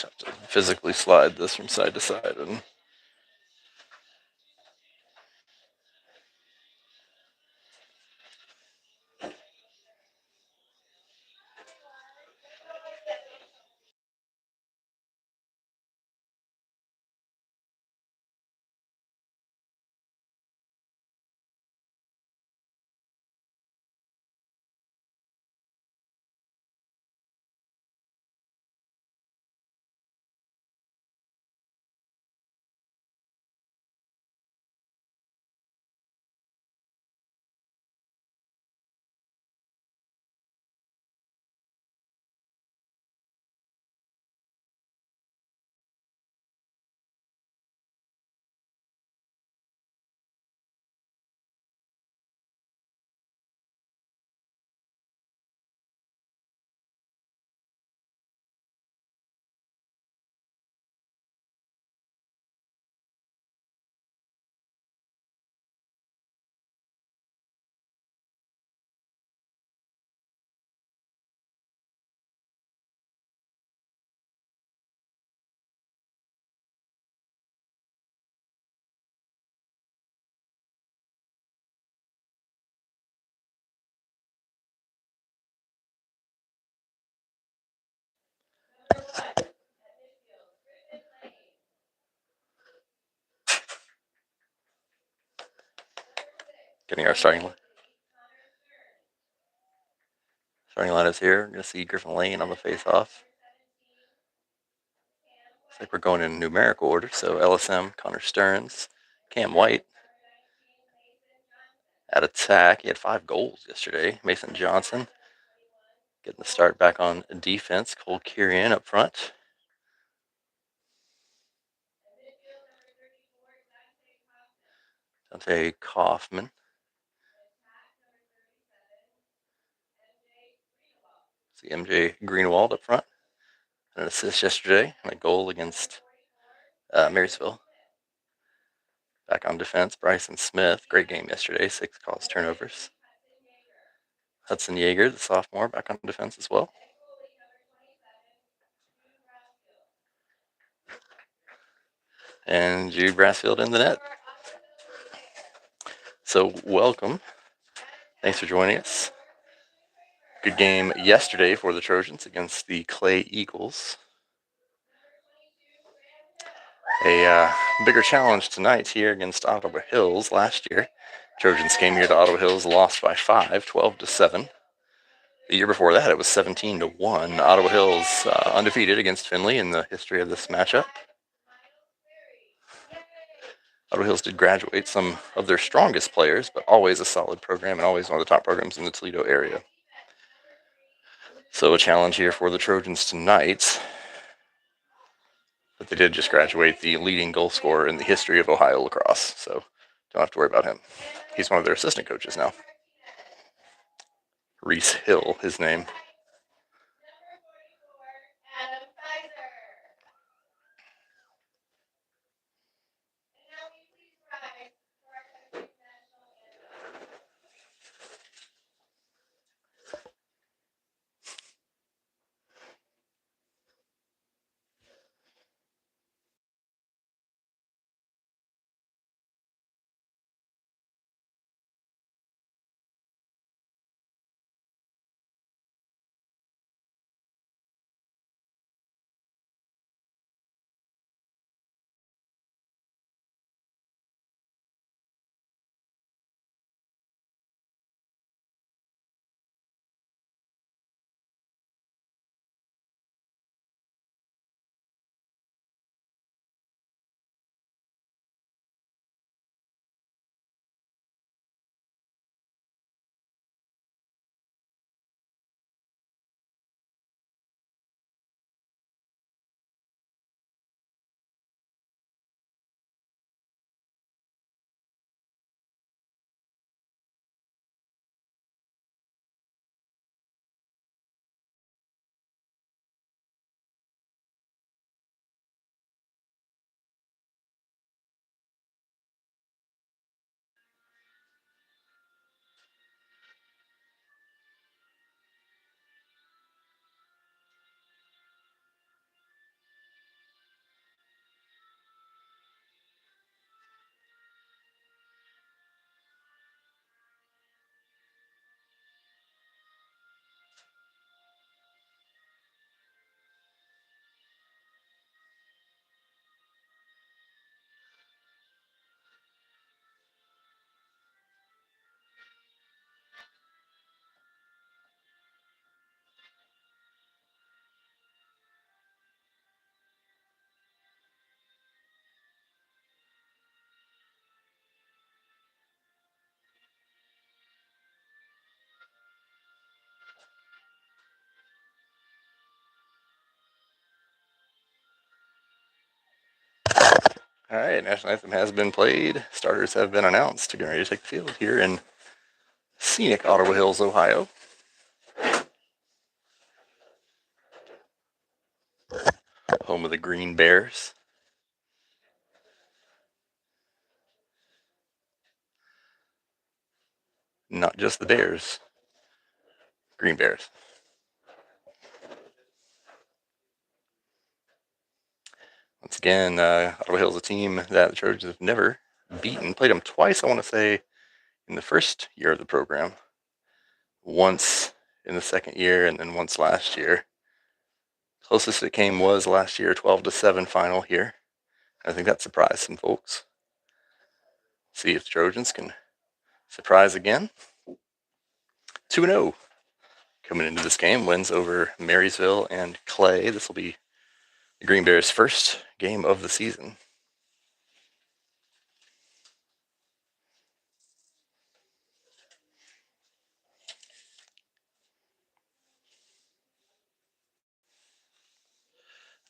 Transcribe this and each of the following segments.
Just have to physically slide this from side to side and getting our starting line is here. We're going to see Griffin Lane on the face-off. Looks like we're going in numerical order. So LSM, Connor Stearns, Cam White. At attack, he had 5 goals yesterday. Mason Johnson getting the start back on defense. Cole Kirian up front. Dante Kaufman. See MJ Greenwald up front. An assist yesterday and a goal against Marysville. Back on defense, Bryson Smith. Great game yesterday. 6 calls, turnovers. Hudson Yeager, the sophomore, back on defense as well. And Jude Brassfield in the net. So welcome. Thanks for joining us. Good game yesterday for the Trojans against the Clay Eagles. A bigger challenge tonight here against Ottawa Hills. Last year, Trojans came here to Ottawa Hills, lost by 5, 12-7. The year before that, it was 17-1. Ottawa Hills undefeated against Findlay in the history of this matchup. Ottawa Hills did graduate some of their strongest players, but always a solid program and always one of the top programs in the Toledo area. So a challenge here for the Trojans tonight. But they did just graduate the leading goal scorer in the history of Ohio lacrosse, so don't have to worry about him. He's one of their assistant coaches now. Reese Hill, his name. All right, national anthem has been played. Starters have been announced. Getting ready to take the field here in scenic Ottawa Hills, Ohio. Home of the Green Bears. Not just the Bears. Green Bears. Once again, Ottawa Hills, a team that the Trojans have never beaten. Played them twice, I want to say, in the first year of the program. Once in the second year, and then once last year. Closest it came was last year, 12-7 final here. I think that surprised some folks. See if the Trojans can surprise again. 2-0 coming into this game. Wins over Marysville and Clay. This will be the Green Bears' first game of the season.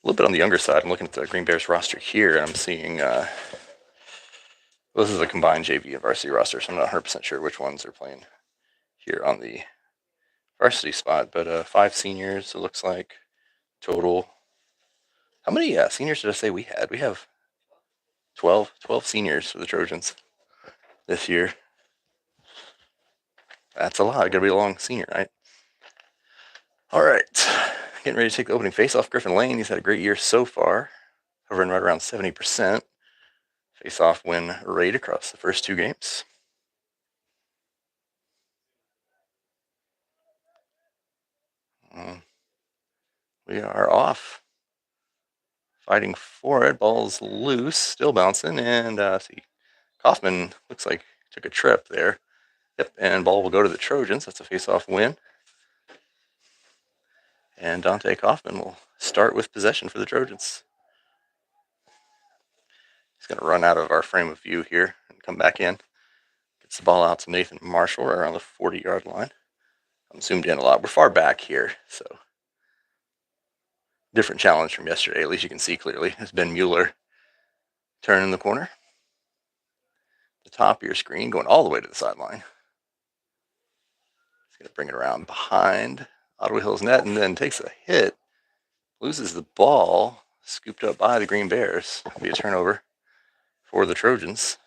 A little bit on the younger side. I'm looking at the Green Bears roster here, and I'm seeing well, this is a combined JV and varsity roster, so I'm not 100% sure which ones are playing here on the varsity spot, but 5 seniors, it looks like, total. How many seniors did I say we had? We have 12 seniors for the Trojans this year. That's a lot. Gotta be a long senior night. All right. Getting ready to take the opening face-off. Griffin Lane, he's had a great year so far, hovering right around 70%. Face-off win rate across the first 2 games. We are off. Fighting for it. Ball's loose, still bouncing, and see, Kaufman looks like took a trip there. Yep, and ball will go to the Trojans. That's a face-off win. And Dante Kaufman will start with possession for the Trojans. He's going to run out of our frame of view here and come back in. Gets the ball out to Nathan Marshall right around the 40-yard line. I'm zoomed in a lot. We're far back here, so different challenge from yesterday. At least you can see clearly. It's Ben Mueller turning the corner. The top of your screen going all the way to the sideline. He's going to bring it around behind Ottawa Hills net and then takes a hit. Loses the ball, scooped up by the Green Bears. It'll be a turnover for the Trojans.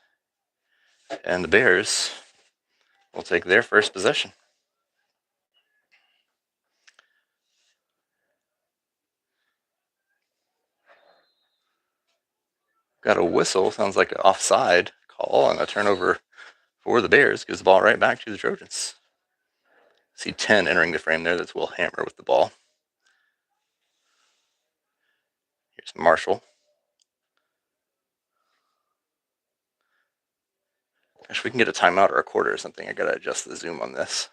And the Bears will take their first possession. Got a whistle, sounds like an offside call, and a turnover for the Bears. Gives the ball right back to the Trojans. See 10 entering the frame there. That's Will Hammer with the ball. Here's Marshall. Gosh, we can get a timeout or a quarter or something. I gotta adjust the zoom on this.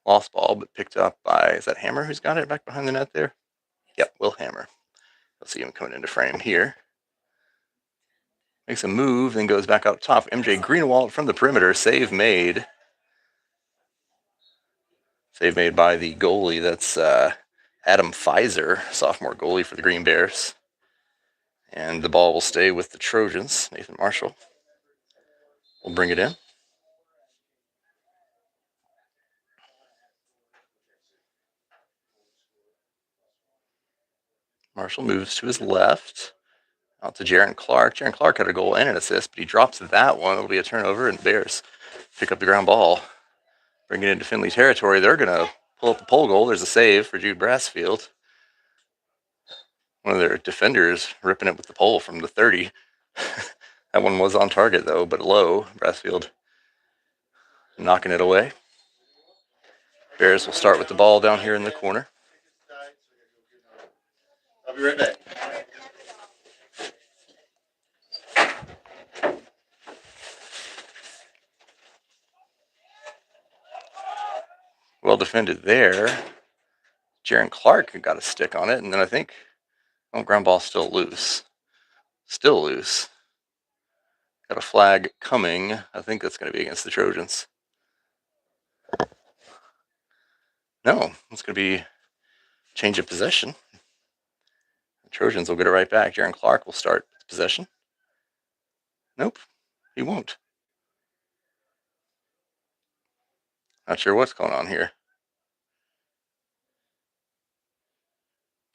Lost ball, but picked up by, is that Hammer who's got it back behind the net there? Yep, Will Hammer. You'll see him coming into frame here. Makes a move, then goes back up top. MJ Greenwald from the perimeter. Save made. Save made by the goalie. That's Adam Pfizer, sophomore goalie for the Green Bears. And the ball will stay with the Trojans. Nathan Marshall will bring it in. Marshall moves to his left. Out to Jaron Clark. Jaron Clark had a goal and an assist, but he drops that one. It'll be a turnover, and Bears pick up the ground ball. Bring it into Findlay territory. They're going to pull up the pole goal. There's a save for Jude Brassfield. One of their defenders ripping it with the pole from the 30. That one was on target, though, but low. Brassfield knocking it away. Bears will start with the ball down here in the corner. I'll be right back. Well defended there. Jaron Clark got a stick on it, and then I think, ground ball still loose. Still loose. Got a flag coming. I think that's going to be against the Trojans. No, it's going to be change of possession. The Trojans will get it right back. Jaron Clark will start possession. Nope, he won't. Not sure what's going on here.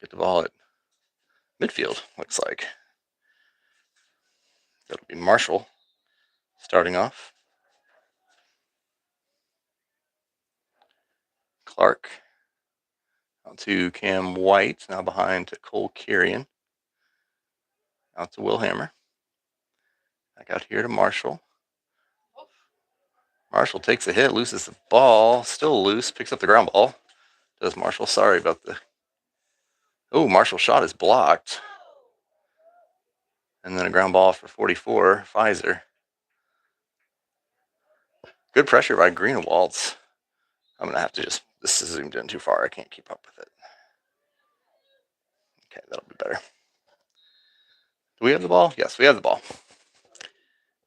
Get the ball at midfield, looks like. That'll be Marshall starting off. Clark out to Cam White, now behind to Cole Carrion. Out to Will Hammer. Back out here to Marshall. Marshall takes a hit, loses the ball, still loose, picks up the ground ball. Does Marshall, sorry about the... Oh, Marshall's shot is blocked. And then a ground ball for 44, Pfizer. Good pressure by Greenewalds. I'm going to have to just... This is zoomed in too far. I can't keep up with it. Okay, that'll be better. Do we have the ball? Yes, we have the ball.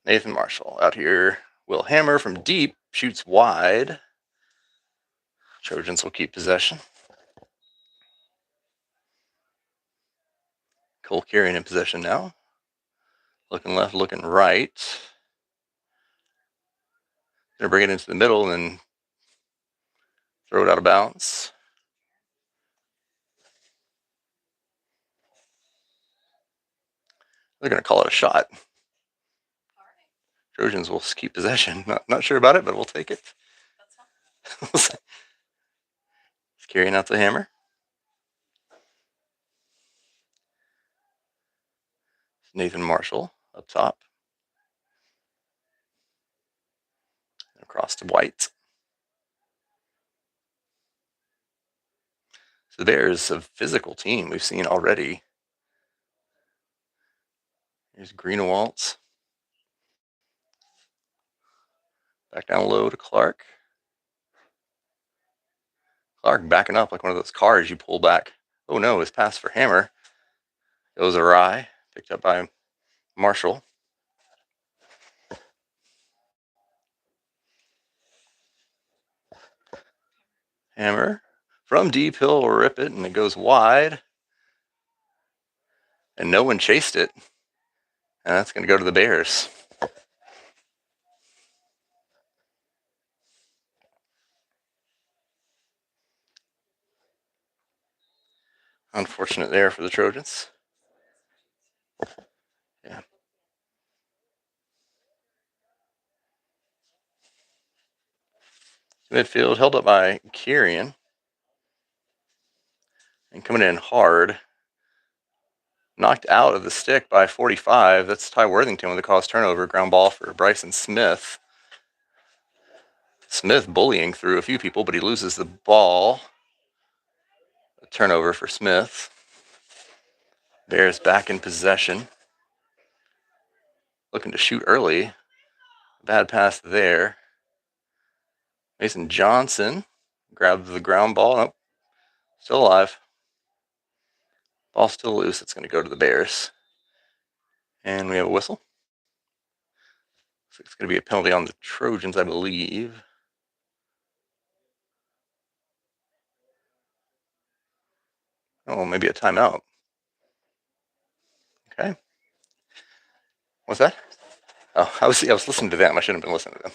Nathan Marshall out here. Will Hammer from deep shoots wide. Trojans will keep possession. Cole Carrion in possession now. Looking left, looking right. Gonna bring it into the middle and throw it out of bounds. They're gonna call it a shot. Trojans will keep possession. Not sure about it, but we'll take it. It's carrying out the Hammer. Nathan Marshall up top. Across to White. So there's a physical team we've seen already. Here's Greenewalds. Back down low to Clark. Clark backing up like one of those cars you pull back. Oh no, his pass for Hammer goes awry. Picked up by Marshall. Hammer from deep, he'll rip it, and it goes wide. And no one chased it. And that's going to go to the Bears. Unfortunate there for the Trojans. Yeah. Midfield held up by Carrion. And coming in hard. Knocked out of the stick by 45. That's Ty Worthington with a cause turnover. Ground ball for Bryson Smith. Smith bullying through a few people, but he loses the ball. A turnover for Smith. Bears back in possession. Looking to shoot early. Bad pass there. Mason Johnson grabbed the ground ball. Nope. Still alive. Ball still loose. It's going to go to the Bears. And we have a whistle. So it's going to be a penalty on the Trojans, I believe. Oh, maybe a timeout. Okay. What's that? Oh, I was listening to them. I shouldn't have been listening to them.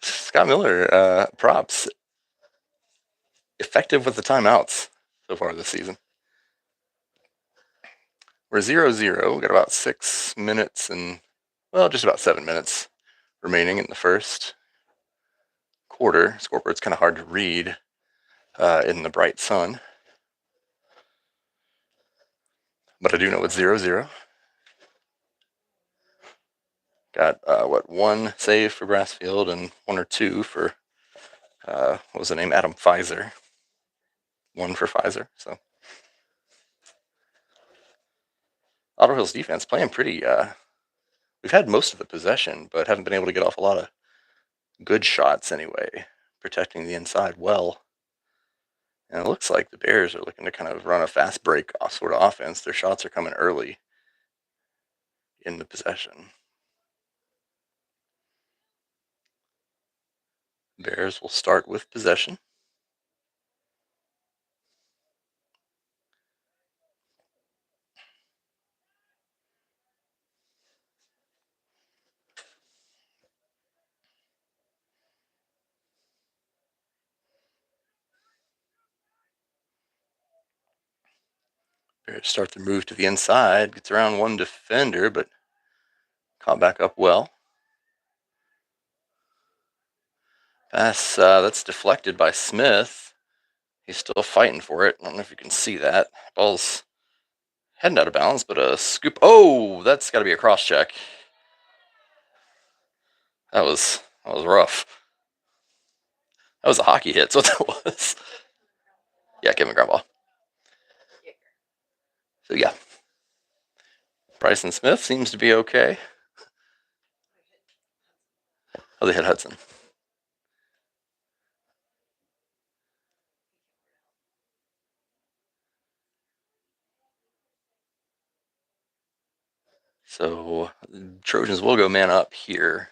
Scott Miller, props. Effective with the timeouts so far this season. We're 0-0. We got about 6 minutes and, well, just about 7 minutes remaining in the first quarter. Scoreboard's kind of hard to read in the bright sun. But I do know it's 0-0. Got, one save for Brassfield and 1 or 2 for, what was the name? Adam Pfizer. 1 for Pfizer. So Ottawa Hill's defense playing pretty, we've had most of the possession, but haven't been able to get off a lot of good shots anyway, protecting the inside well. And it looks like the Bears are looking to kind of run a fast break off sort of offense. Their shots are coming early in the possession. Bears will start with possession. Start the move to the inside. Gets around one defender, but caught back up well. Pass that's deflected by Smith. He's still fighting for it. I don't know if you can see that. Ball's heading out of bounds, but a scoop. Oh, that's got to be a cross check. That was rough. That was a hockey hit. So that was. Yeah, Kevin ground ball. So yeah, Bryson Smith seems to be okay. Oh, they hit Hudson. So Trojans will go man up here.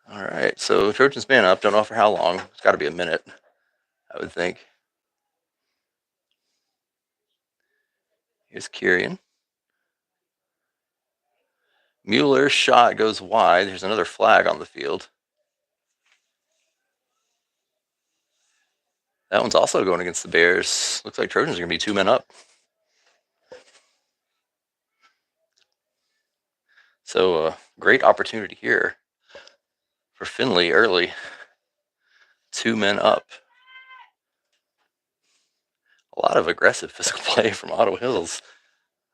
All right, so Trojans man up. Don't know for how long. It's got to be a minute, I would think. Here's Kieran. Mueller's shot goes wide. There's another flag on the field. That one's also going against the Bears. Looks like Trojans are going to be 2 men up. So great opportunity here for Finley early. 2 men up. A lot of aggressive physical play from Ottawa Hills,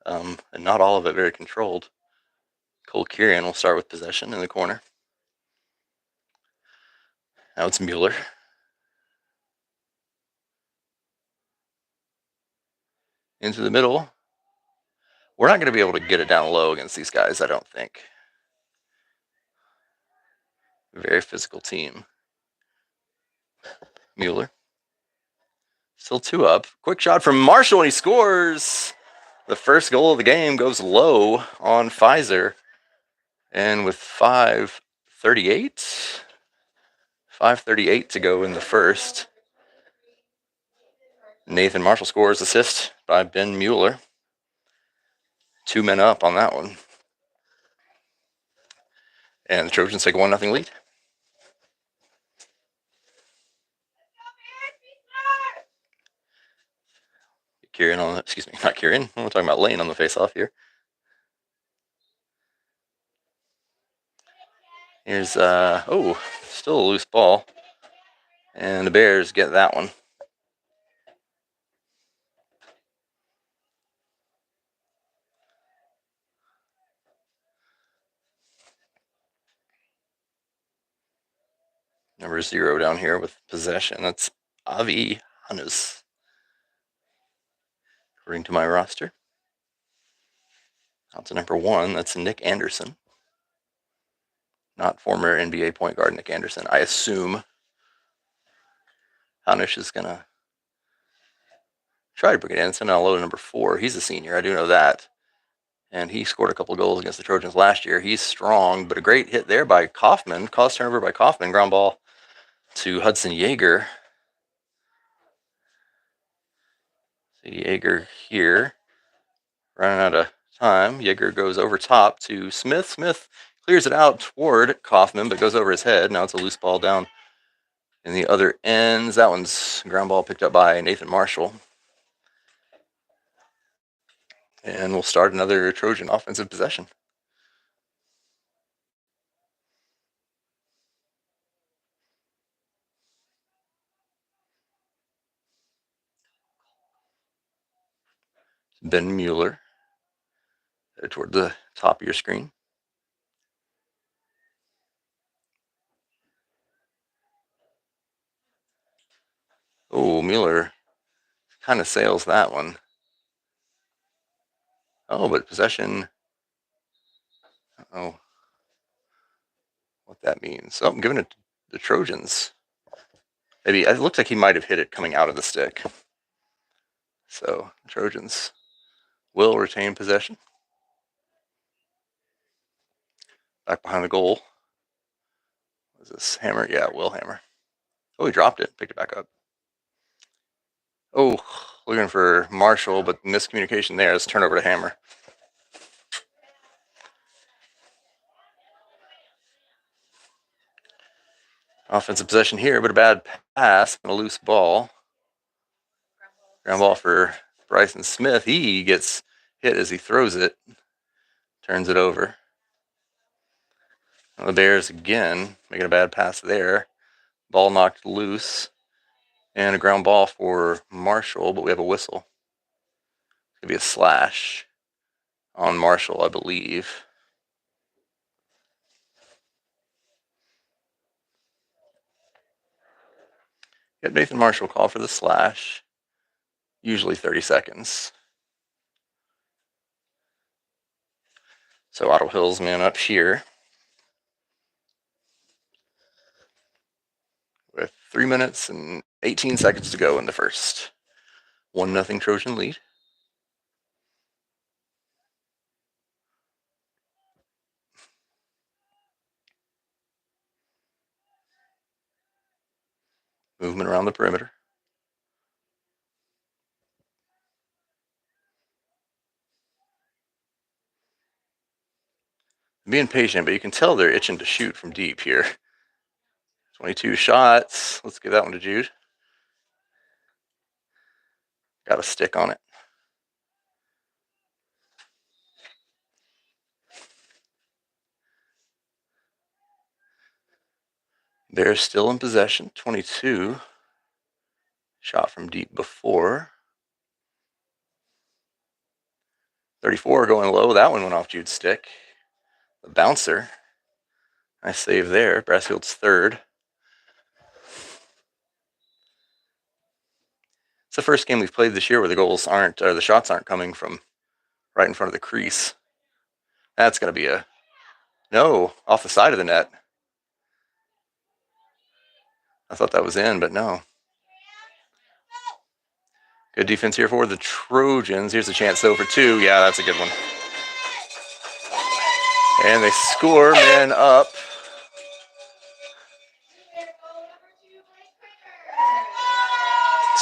and not all of it very controlled. Cole Kieran will start with possession in the corner. Now it's Mueller. Into the middle. We're not going to be able to get it down low against these guys, I don't think. Very physical team. Mueller. Still 2 up. Quick shot from Marshall, and he scores. The first goal of the game goes low on Pfizer. And with 5:38 to go in the first, Nathan Marshall scores, assist by Ben Mueller. 2 men up on that one. And the Trojans take a 1-0 lead. Kieran on, excuse me, not Kieran. I'm talking about Lane on the face-off here. Here's, still a loose ball. And the Bears get that one. Number 0 down here with possession. That's Avi Hanus, according to my roster. Out to number 1, that's Nick Anderson. Not former NBA point guard Nick Anderson. I assume Hanus is going to try to bring it in. Send out low to number 4. He's a senior. I do know that. And he scored a couple goals against the Trojans last year. He's strong, but a great hit there by Kaufman. Caused turnover by Kaufman. Ground ball to Hudson Yeager. So Yeager here. Running out of time. Yeager goes over top to Smith. Smith clears it out toward Kaufman, but goes over his head. Now it's a loose ball down in the other ends. That one's ground ball picked up by Nathan Marshall. And we'll start another Trojan offensive possession. Ben Mueller toward the top of your screen. Oh, Mueller kind of sails that one. Oh, but possession. Oh, what that means. Oh, I'm giving it to the Trojans. Maybe it looks like he might have hit it coming out of the stick. So Trojans will retain possession. Back behind the goal. Was this Hammer? Yeah, Will Hammer. Oh, he dropped it. Picked it back up. Oh, looking for Marshall, but miscommunication there. Let's turn over to Hammer. Offensive possession here, but a bad pass and a loose ball. Ground ball for Bryson Smith. He gets hit as he throws it, turns it over. The Bears again making a bad pass there. Ball knocked loose, and a ground ball for Marshall, but we have a whistle. It's going to be a slash on Marshall, I believe. Get Nathan Marshall call for the slash, usually 30 seconds. So Ottawa Hills man up here with 3 minutes and 18 seconds to go in the first. 1-0 Trojan lead. Movement around the perimeter. Being patient, but you can tell they're itching to shoot from deep here. 22 shots. Let's give that one to Jude. Got a stick on it. Bears still in possession. 22. Shot from deep before. 34 going low. That one went off Jude's stick. The bouncer. Nice save there. Brassfield's third. It's the first game we've played this year where the shots aren't coming from right in front of the crease. That's going to be no, off the side of the net. I thought that was in, but no. Good defense here for the Trojans. Here's a chance though for 2. Yeah, that's a good one. And they score, man up.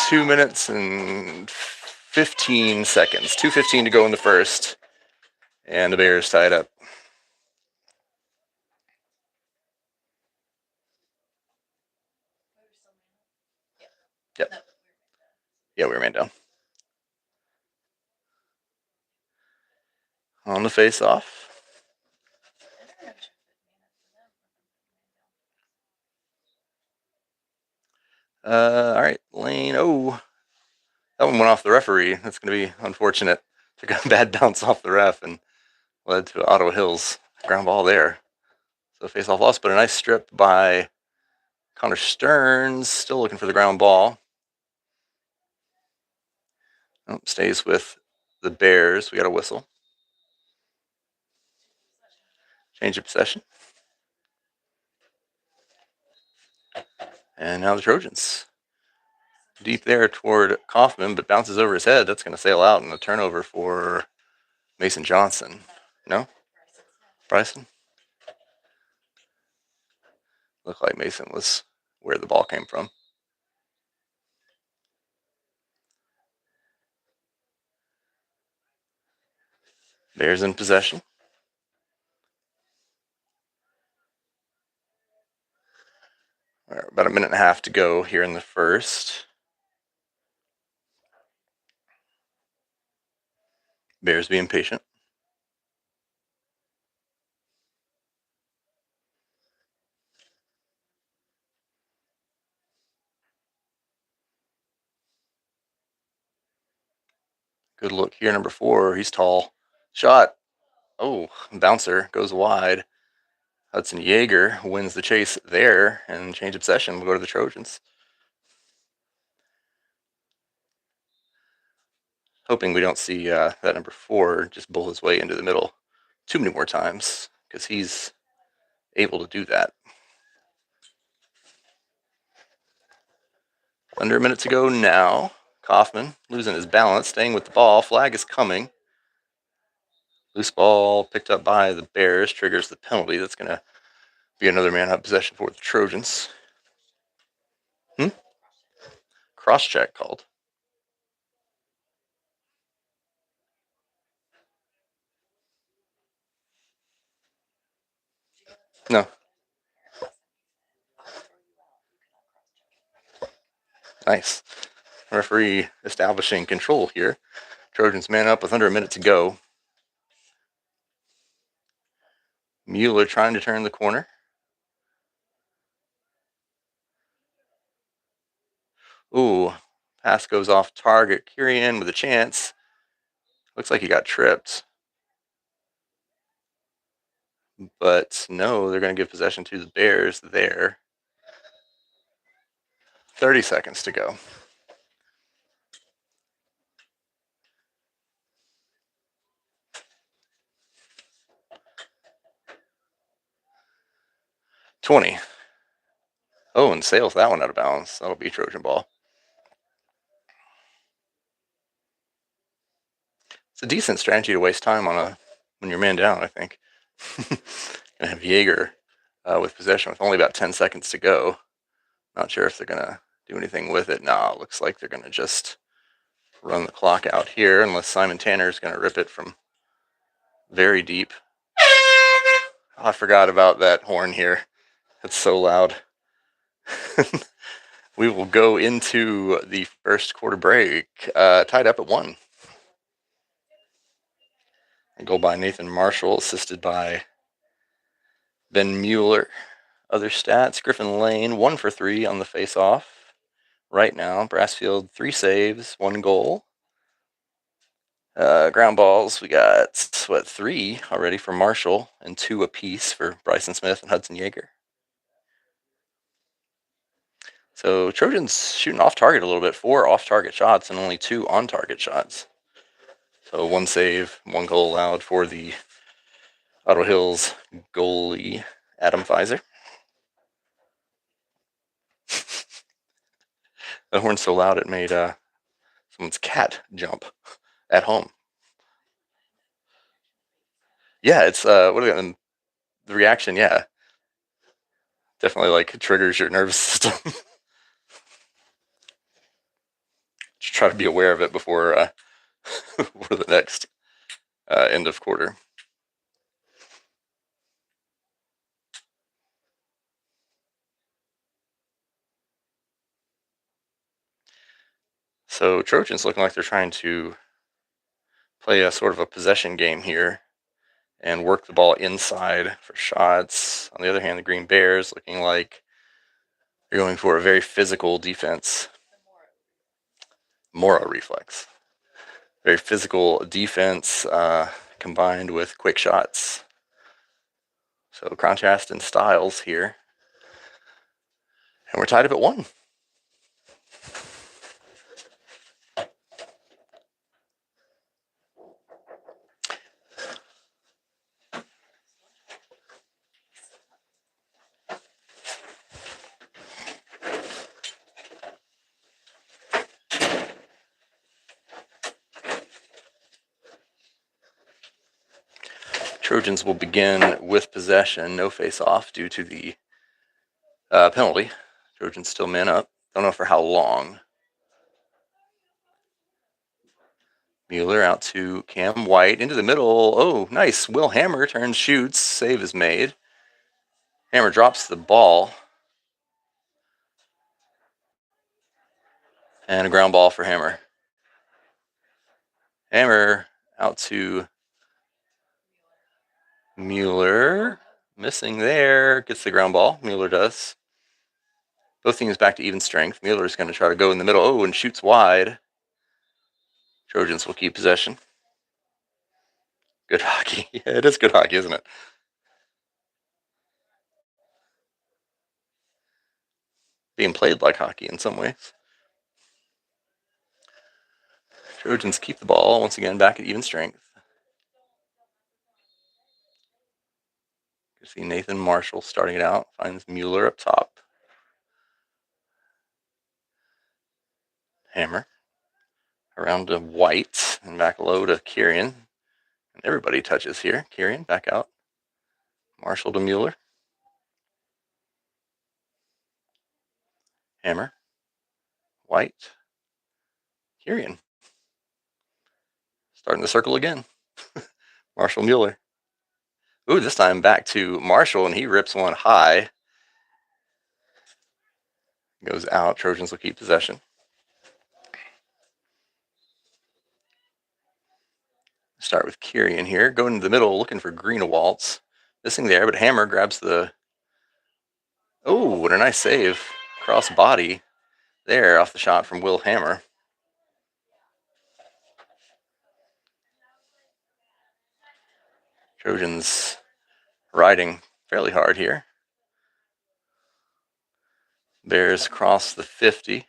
Two minutes and 15 seconds. 2:15 to go in the first. And the Bears tied up. Yep. Yeah, we were man down. On the face-off. All right, Lane. Oh, that one went off the referee. That's going to be unfortunate. Took a bad bounce off the ref and led to Ottawa Hills ground ball there. So face-off loss, but a nice strip by Connor Stearns. Still looking for the ground ball. Oh, stays with the Bears. We got a whistle. Change of possession. And now the Trojans. Deep there toward Kaufman, but bounces over his head. That's going to sail out, and a turnover for Mason Johnson. No? Bryson? Looked like Mason was where the ball came from. Bears in possession. About a minute and a half to go here in the first. Bears being patient. Good look here, number 4. He's tall. Shot. Oh, bouncer goes wide. Hudson Yeager wins the chase there, and change of possession will go to the Trojans. Hoping we don't see that number 4 just bull his way into the middle too many more times, because he's able to do that. Under a minute to go now. Kaufman losing his balance, staying with the ball. Flag is coming. Loose ball picked up by the Bears triggers the penalty. That's going to be another man-up possession for the Trojans. Cross-check called. No. Nice. Referee establishing control here. Trojans man up with under a minute to go. Mueller trying to turn the corner. Ooh, pass goes off target. Kyrian with a chance. Looks like he got tripped. But no, they're going to give possession to the Bears there. 30 seconds to go. '20. Oh, and sails that one out of bounds. That'll be Trojan ball. It's a decent strategy to waste time on when you're man down, I think. Gonna have Jaeger with possession with only about 10 seconds to go. Not sure if they're gonna do anything with it. No, it looks like they're gonna just run the clock out here unless Simon Tanner is gonna rip it from very deep. Oh, I forgot about that horn here. It's so loud. We will go into the first quarter break, tied up at 1. A goal by Nathan Marshall, assisted by Ben Mueller. Other stats: Griffin Lane 1 for 3 on the face-off. Right now, Brassfield 3 saves, 1 goal. Ground balls, we got 3 already for Marshall and 2 apiece for Bryson Smith and Hudson Yeager. So Trojans shooting off target a little bit, 4 off target shots and only 2 on target shots. So 1 save, 1 goal allowed for the Ottawa Hills goalie, Adam Pfizer. The horn's so loud it made someone's cat jump at home. Yeah, it's the reaction, yeah. Definitely like triggers your nervous system. Just try to be aware of it before for the next end of quarter. So Trojans looking like they're trying to play a sort of a possession game here and work the ball inside for shots. On the other hand, the Green Bears looking like they're going for a very physical defense. Mora reflex. Very physical defense combined with quick shots. So contrast in styles here. And we're tied up at 1. Trojans will begin with possession, no face-off due to the penalty. Trojans still man up. Don't know for how long. Mueller out to Cam White into the middle. Oh, nice. Will Hammer turns, shoots. Save is made. Hammer drops the ball. And a ground ball for Hammer. Hammer out to Mueller. Missing there. Gets the ground ball. Mueller does. Both teams back to even strength. Mueller's going to try to go in the middle. Oh, and shoots wide. Trojans will keep possession. Good hockey. Yeah, it is good hockey, isn't it? Being played like hockey in some ways. Trojans keep the ball once again back at even strength. You see Nathan Marshall starting it out. Finds Mueller up top. Hammer. Around to White and back low to Kyrian. And everybody touches here. Kyrian back out. Marshall to Mueller. Hammer. White. Kyrian. Starting the circle again. Marshall Mueller. Ooh, this time back to Marshall, and he rips one high. Goes out. Trojans will keep possession. Start with Kirian here. Going into the middle, looking for Greenewaltz. Missing there, but Hammer grabs the... Oh, what a nice save. Cross body there off the shot from Will Hammer. Trojans riding fairly hard here. Bears cross the 50.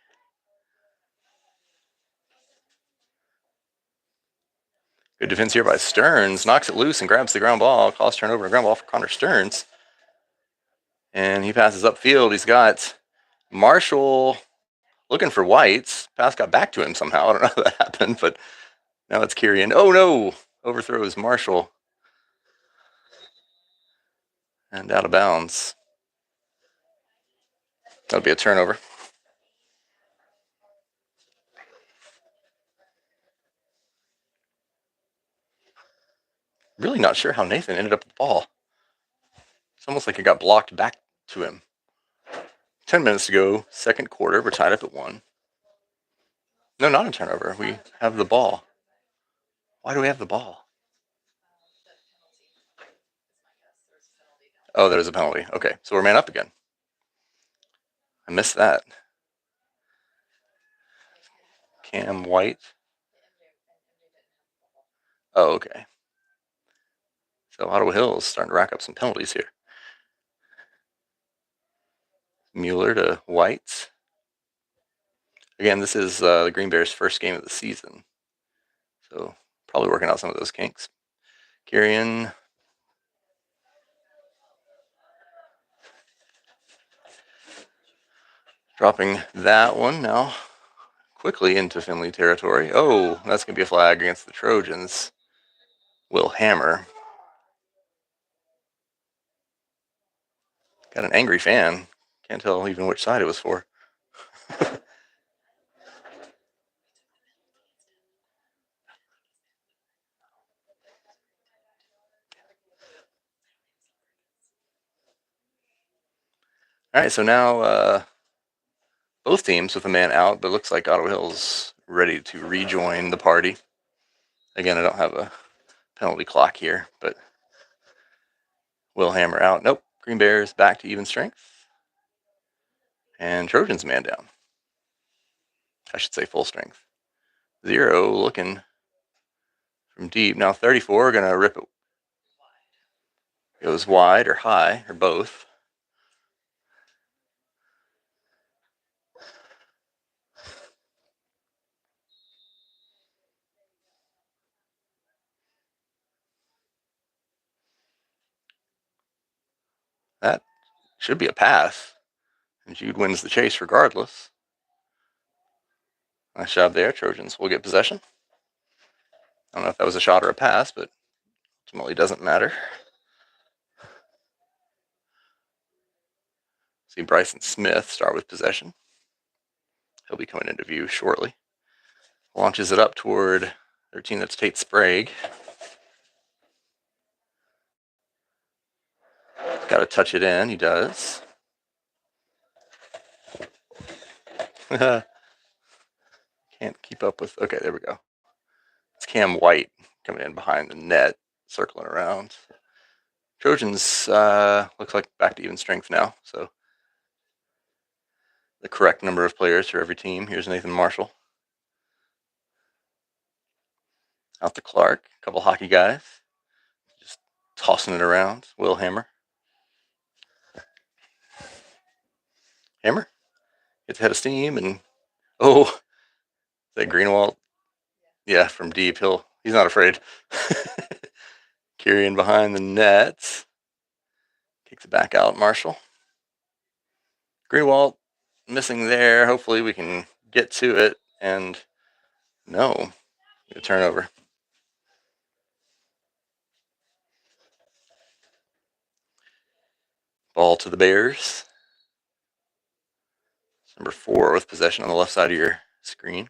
Good defense here by Stearns. Knocks it loose and grabs the ground ball. Calls turnover and ground ball for Connor Stearns. And he passes upfield. He's got Marshall looking for Whites. Pass got back to him somehow. I don't know how that happened, but now it's Kirian. Oh no! Overthrows Marshall. And out of bounds. That'll be a turnover. Really not sure how Nathan ended up with the ball. It's almost like it got blocked back to him. 10 minutes to go, second quarter. We're tied up at 1. No, not a turnover. We have the ball. Why do we have the ball? Oh, there's a penalty. Okay, so we're man up again. I missed that. Cam White. Oh, okay. So Ottawa Hills starting to rack up some penalties here. Mueller to White. Again, this is the Green Bears' first game of the season. So probably working out some of those kinks. Kirian. Dropping that one now quickly into Finley territory. Oh, that's going to be a flag against the Trojans. Will Hammer. Got an angry fan. Can't tell even which side it was for. All right, so now both teams with a man out, but it looks like Ottawa Hills ready to rejoin the party. Again, I don't have a penalty clock here, but Will Hammer out. Nope, Green Bears back to even strength. And Trojans man down. I should say full strength. 0 looking from deep. Now 34 going to rip it. Goes wide or high or both. That should be a pass. And Jude wins the chase regardless. Nice job there. Trojans will get possession. I don't know if that was a shot or a pass, but ultimately doesn't matter. See Bryson Smith start with possession. He'll be coming into view shortly. Launches it up toward their team, that's Tate Sprague. Got to touch it in. He does. Can't keep up with... Okay, there we go. It's Cam White coming in behind the net, circling around. Trojans looks like back to even strength now, so the correct number of players for every team. Here's Nathan Marshall. Out to Clark, a couple hockey guys. Just tossing it around. Will Hammer. Hammer gets ahead of steam, and oh, that Greenewalt. Yeah, from deep. He's not afraid. Kirian behind the net. Kicks it back out, Marshall. Greenewalt missing there. Hopefully we can get to it, and no, a turnover. Ball to the Bears. Number 4 with possession on the left side of your screen.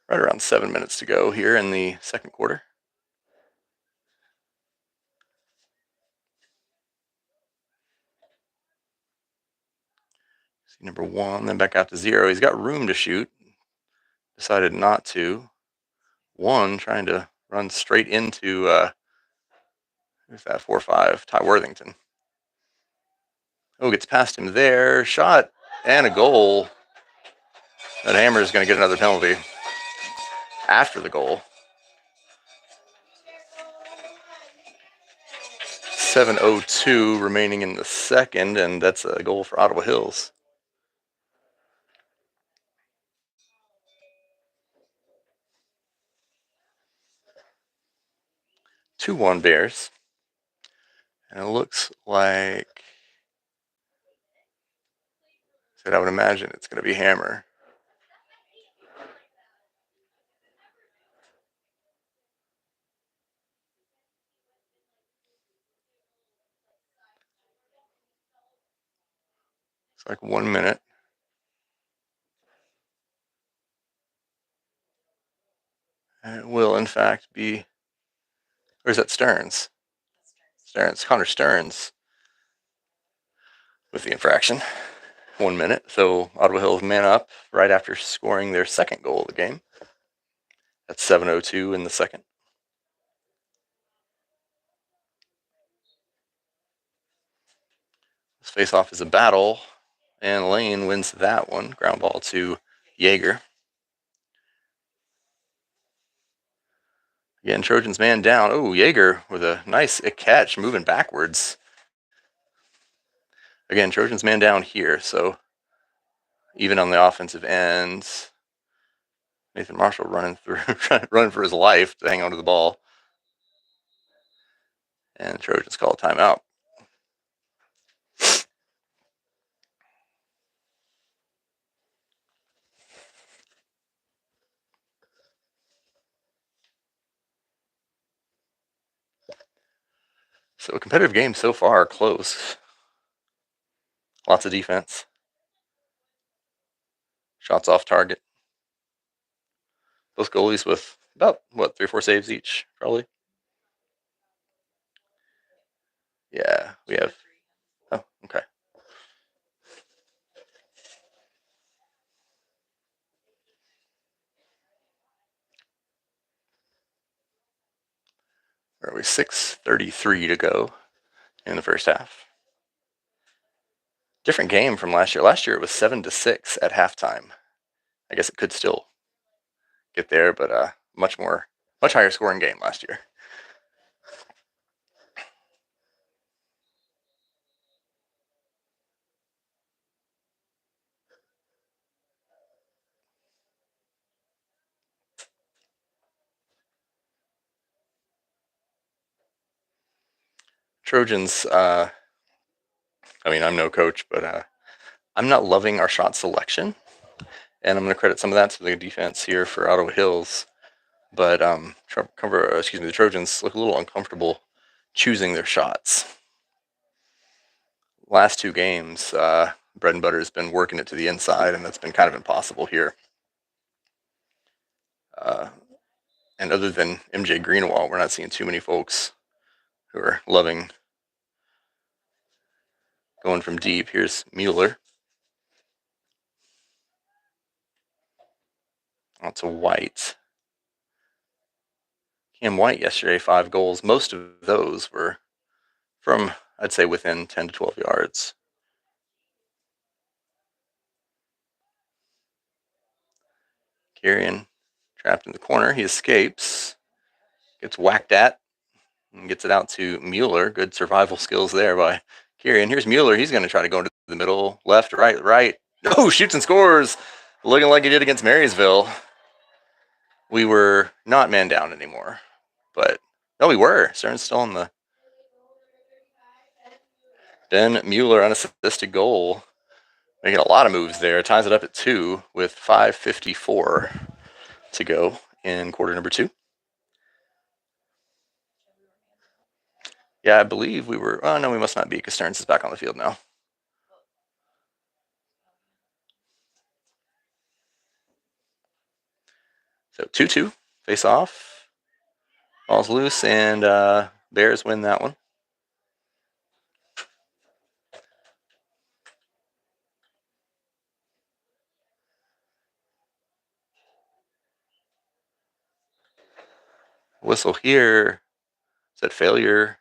Right around 7 minutes to go here in the second quarter. See number 1, then back out to 0. He's got room to shoot. Decided not to. 1 trying to run straight into who's that 4-5 Ty Worthington. Oh, gets past him there. Shot and a goal. That Hammer is going to get another penalty after the goal. 7:02 remaining in the second, and that's a goal for Ottawa Hills. 2-1 Bears. And it looks like, I would imagine it's going to be Hammer. It's like 1 minute. And it will, in fact, be, or is that Stearns? Stearns, Connor Stearns with the infraction. 1 minute. So Ottawa Hills man up right after scoring their second goal of the game. That's 7:02 in the second. This face-off is a battle, and Lane wins that one. Ground ball to Yeager. Again, Trojans man down. Oh, Yeager with a nice catch, moving backwards. Again, Trojans man down here, so even on the offensive end, Nathan Marshall running for his life to hang on to the ball. And Trojans call a timeout. So a competitive game so far, close. Lots of defense. Shots off target. Both goalies with about, 3 or 4 saves each, probably. Yeah, we have. Oh, okay. Where are we? 6:33 to go in the first half. Different game from last year. Last year it was 7-6 at halftime. I guess it could still get there, but much higher scoring game last year. Trojans, I'm no coach, but I'm not loving our shot selection, and I'm going to credit some of that to the defense here for Ottawa Hills. But the Trojans look a little uncomfortable choosing their shots. Last 2 games, Bread and Butter has been working it to the inside, and that's been kind of impossible here. And other than MJ Greenwald, we're not seeing too many folks who are loving going from deep. Here's Mueller. On to White. Cam White yesterday, 5 goals. Most of those were from, I'd say, within 10 to 12 yards. Carrion trapped in the corner. He escapes. Gets whacked at. And gets it out to Mueller. Good survival skills there by Carrion. Here's Mueller. He's going to try to go into the middle. Left, right. No, shoots and scores. Looking like he did against Marysville. We were not man down anymore. But, no, we were. Stern's still in the... Ben Mueller, unassisted goal. Making a lot of moves there. Ties it up at 2 with 5:54 to go in quarter number 2. Yeah, I believe we were... Oh, no, we must not be because Stearns is back on the field now. So 2-2, face off. Ball's loose, and Bears win that one. – Whistle here said failure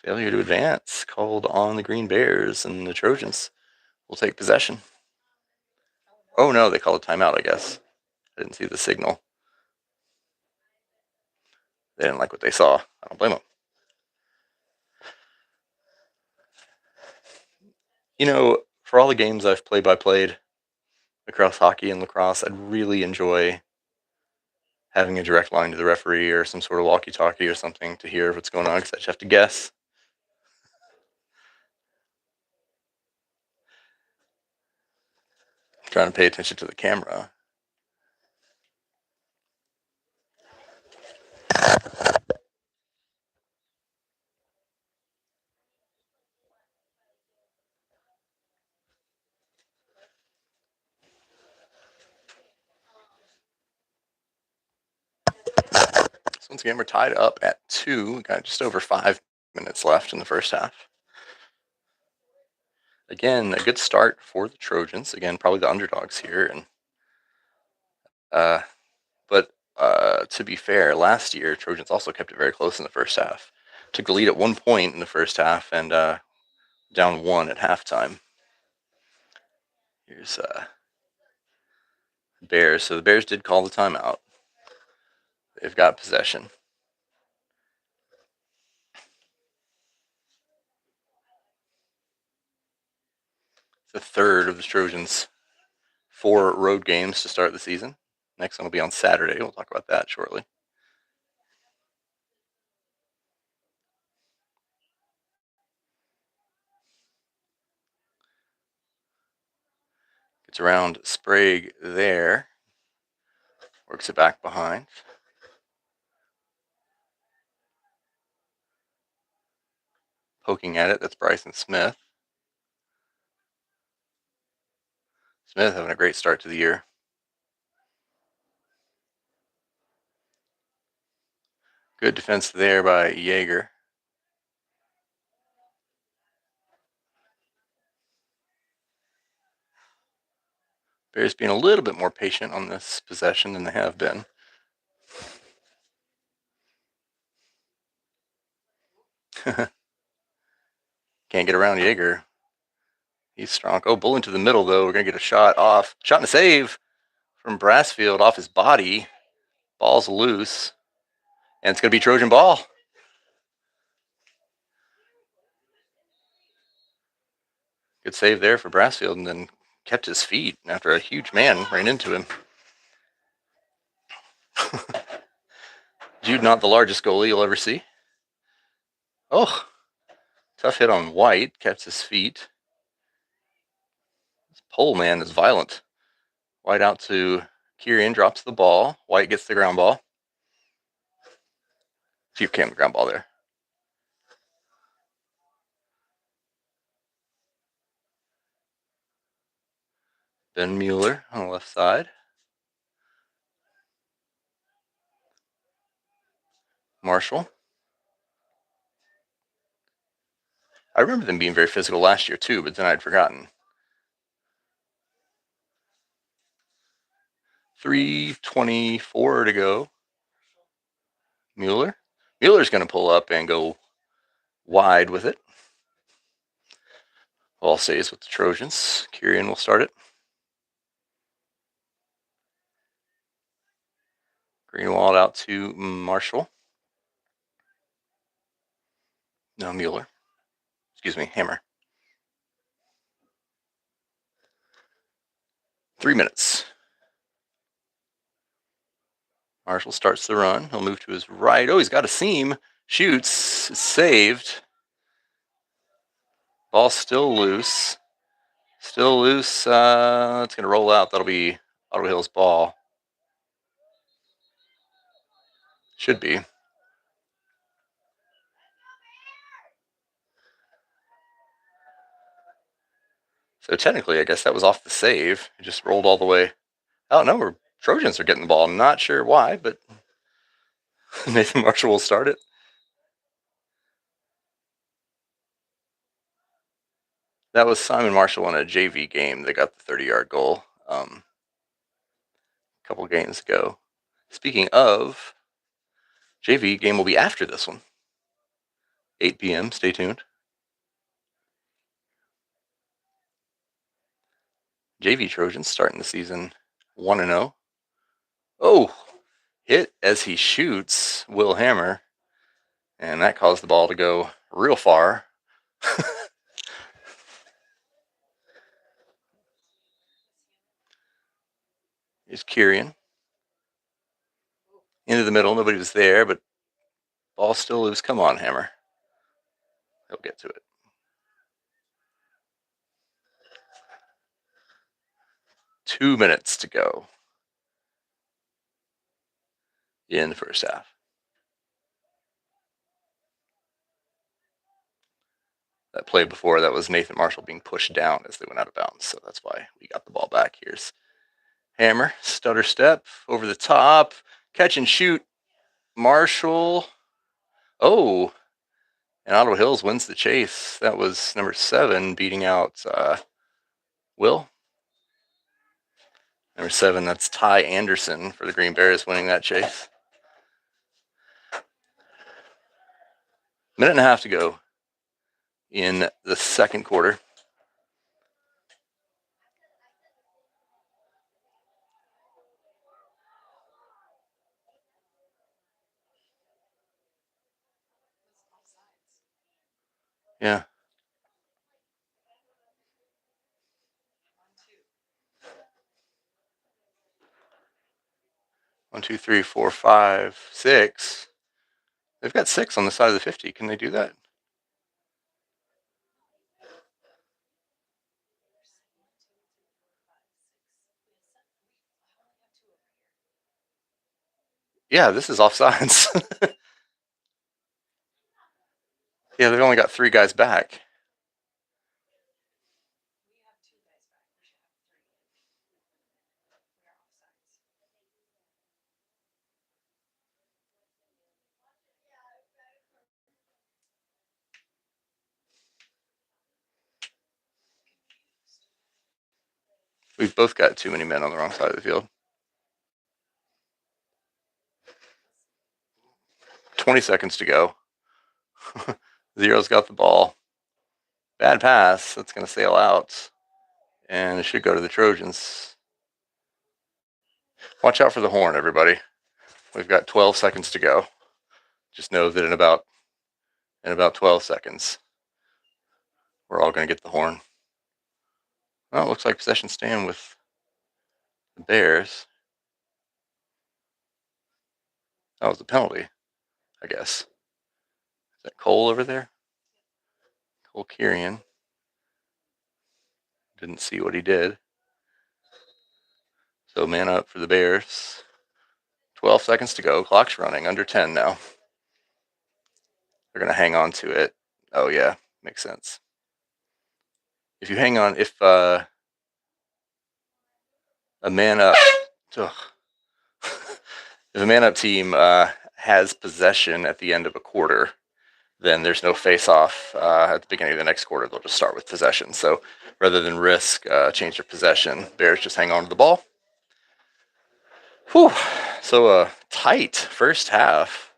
to advance, called on the Green Bears, and the Trojans will take possession. Oh no, they called a timeout, I guess. I didn't see the signal. They didn't like what they saw. I don't blame them. For all the games I've played across hockey and lacrosse, I'd really enjoy having a direct line to the referee or some sort of walkie-talkie or something to hear what's going on, because I just have to guess. I'm trying to pay attention to the camera. So once again, we're tied up at 2. We got just over 5 minutes left in the first half. Again, a good start for the Trojans. Again, probably the underdogs here, and but to be fair, last year Trojans also kept it very close in the first half. Took the lead at 1 point in the first half and down 1 at halftime. Here's Bears. So the Bears did call the timeout. They've got possession. The third of the Trojans' 4 road games to start the season. Next one will be on Saturday. We'll talk about that shortly. Gets around Sprague there. Works it back behind. Poking at it, that's Bryson Smith. Smith having a great start to the year. Good defense there by Yeager. Bears being a little bit more patient on this possession than they have been. Can't get around Yeager. He's strong. Oh, bull into the middle, though. We're going to get a shot off. Shot and a save from Brassfield off his body. Ball's loose. And it's going to be Trojan ball. Good save there for Brassfield, and then kept his feet after a huge man ran into him. Jude, not the largest goalie you'll ever see. Oh, tough hit on White. Kept his feet. This pole man is violent. White out to Kieran, drops the ball. White gets the ground ball. See if Cam the ground ball there. Ben Mueller on the left side. Marshall. I remember them being very physical last year too, but then I'd forgotten. 3:24 to go. Mueller's going to pull up and go wide with it. Ball stays with the Trojans. Kieran will start it. Greenwald out to Marshall. No, Mueller. Excuse me, Hammer. 3 minutes. Marshall starts the run. He'll move to his right. Oh, he's got a seam. Shoots. Saved. Ball still loose. Still loose. It's going to roll out. That'll be Ottawa Hill's ball. Should be. So technically, I guess that was off the save. It just rolled all the way. Oh, no, Trojans are getting the ball. Not sure why, but Nathan Marshall will start it. That was Simon Marshall in a JV game. They got the 30-yard goal a couple games ago. Speaking of JV game will be after this one. 8 p.m. Stay tuned. JV Trojans starting the season 1-0. Oh, hit as he shoots Will Hammer, and that caused the ball to go real far. Here's Kieran. Into the middle, nobody was there, but ball still loose. Come on, Hammer. He'll get to it. Two minutes to go in the first half. That play before, that was Nathan Marshall being pushed down as they went out of bounds, so that's why we got the ball back. Here's Hammer, stutter step, over the top, catch and shoot. Marshall. Oh, and Ottawa Hills wins the chase. That was number 7 beating out Will. Number 7, that's Ty Anderson for the Green Bears winning that chase. Minute and a half to go in the second quarter. Yeah. 1, 2, 3, 4, 5, 6. They've got 6 on the side of the 50. Can they do that? Yeah, this is offsides. Yeah, they've only got 3 guys back. We've both got too many men on the wrong side of the field. 20 seconds to go. Zero's got the ball. Bad pass. That's going to sail out. And it should go to the Trojans. Watch out for the horn, everybody. We've got 12 seconds to go. Just know that in about 12 seconds, we're all going to get the horn. Well, it looks like possession staying with the Bears. That was a penalty, I guess. Is that Cole over there? Cole Kieran. Didn't see what he did. So man up for the Bears. 12 seconds to go. Clock's running. Under 10 now. They're going to hang on to it. Oh, yeah. Makes sense. If you hang on, if a man up... if a man up team has possession at the end of a quarter, then there's no face-off at the beginning of the next quarter. They'll just start with possession. So rather than risk change of possession, Bears just hang on to the ball. Whew. So tight first half,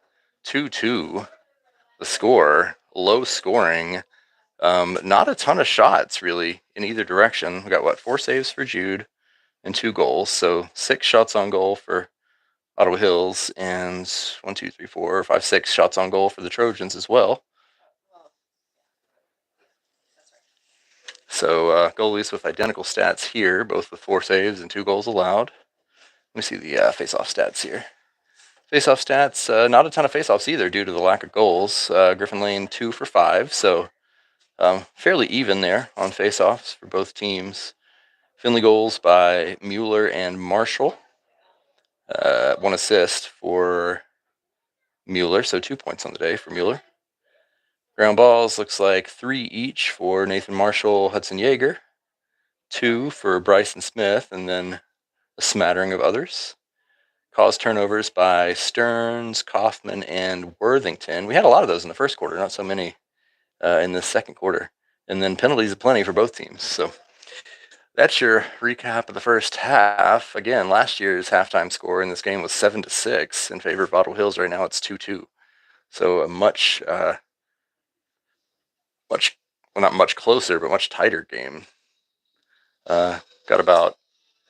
2-2. The score, low scoring. Not a ton of shots really in either direction. We got 4 saves for Jude and 2 goals. So 6 shots on goal for Ottawa Hills and 1, 2, 3, 4, 5, 6 shots on goal for the Trojans as well. So goalies with identical stats here, both with 4 saves and 2 goals allowed. Let me see the face-off stats here. Face-off stats, not a ton of face-offs either due to the lack of goals. Griffin Lane 2 for 5, so fairly even there on face-offs for both teams. Finley goals by Mueller and Marshall. 1 assist for Mueller, so 2 points on the day for Mueller. Ground balls looks like 3 each for Nathan Marshall, Hudson Yeager. 2 for Bryson Smith, and then a smattering of others. Caused turnovers by Stearns, Kaufman, and Worthington. We had a lot of those in the first quarter, not so many in the second quarter. And then penalties aplenty for both teams. So That's your recap of the first half. Again, last year's halftime score in this game was 7-6 in favor of Bottle Hills. Right now, it's 2-2. So a much, well, not much closer, but much tighter game. Got about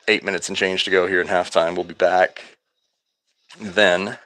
8 minutes and change to go here in halftime. We'll be back then.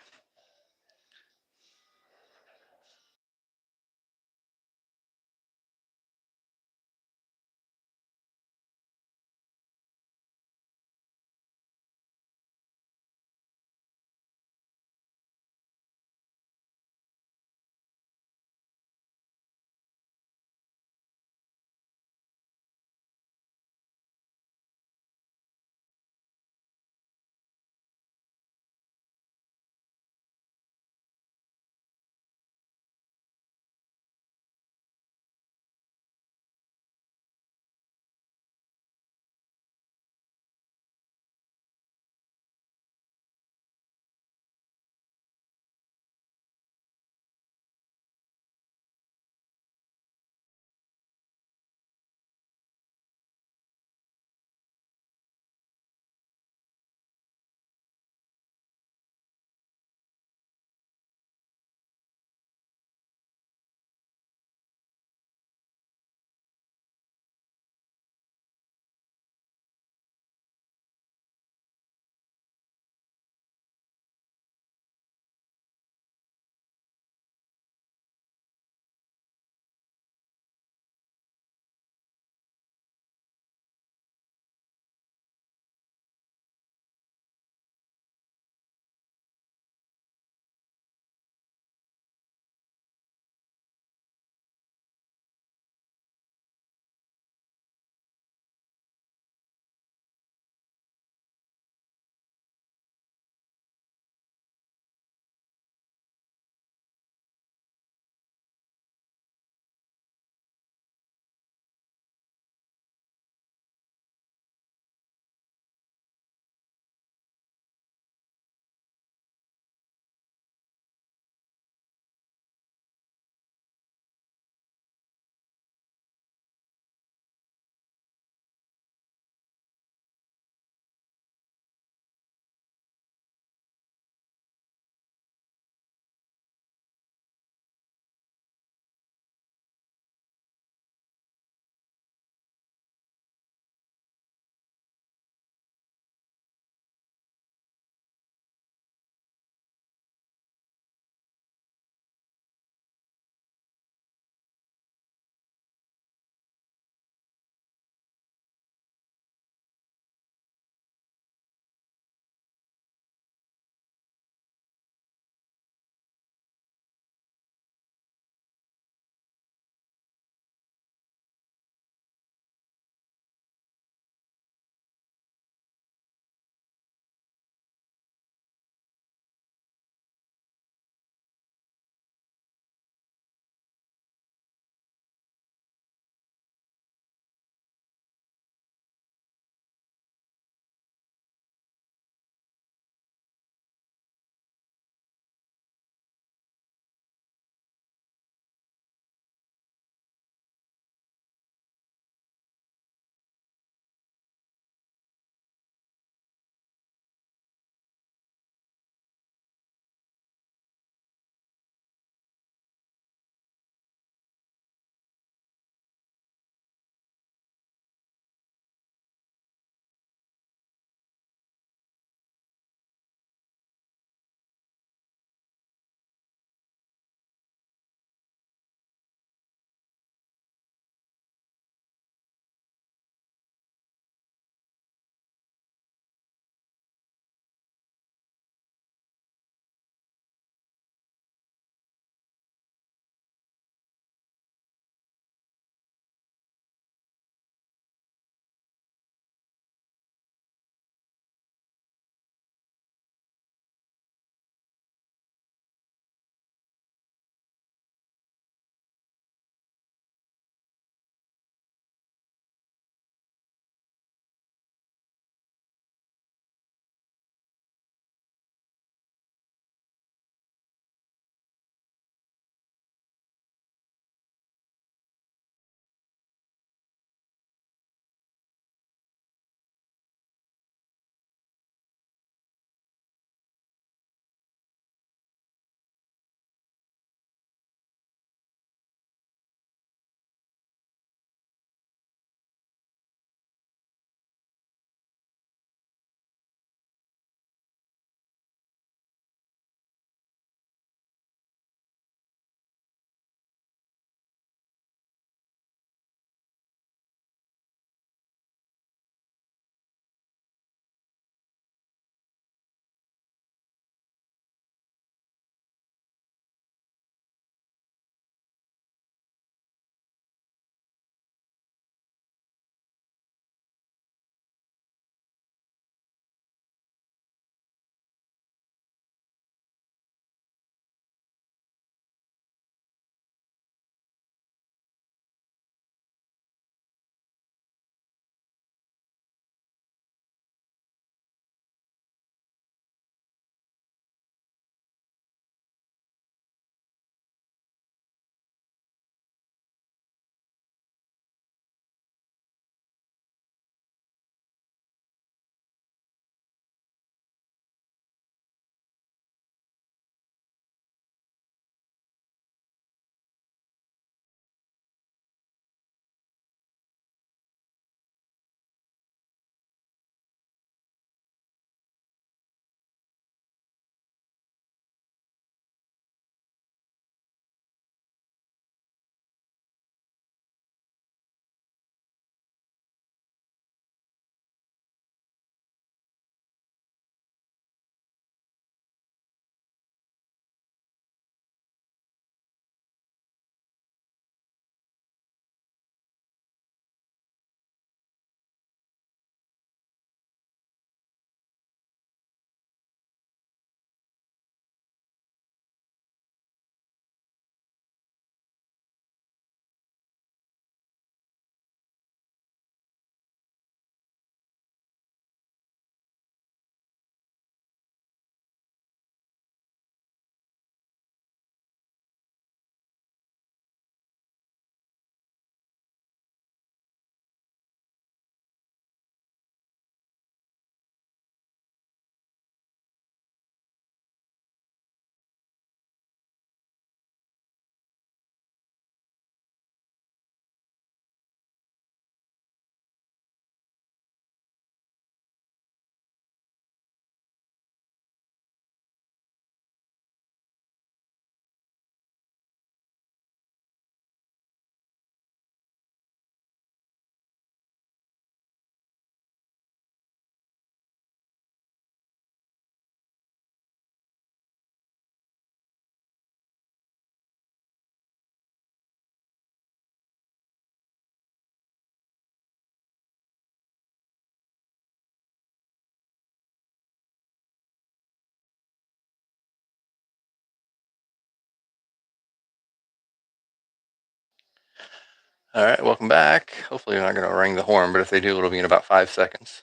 All right, welcome back. Hopefully they're not going to ring the horn, but if they do, it'll be in about 5 seconds.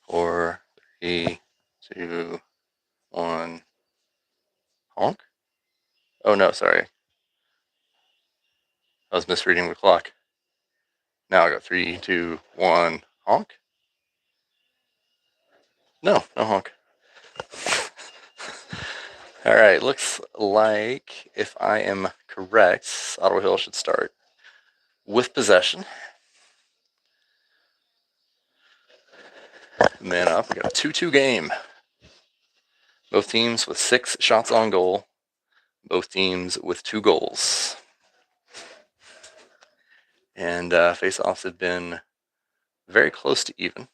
4, 3, 2, 1, honk. Oh no, sorry. I was misreading the clock. Now I got 3, 2, 1, honk. No honk. All right, looks like if I am correct, Ottawa Hill should start with possession. Man up. We got a 2-2 game. Both teams with 6 shots on goal. Both teams with 2 goals. And face-offs have been very close to even.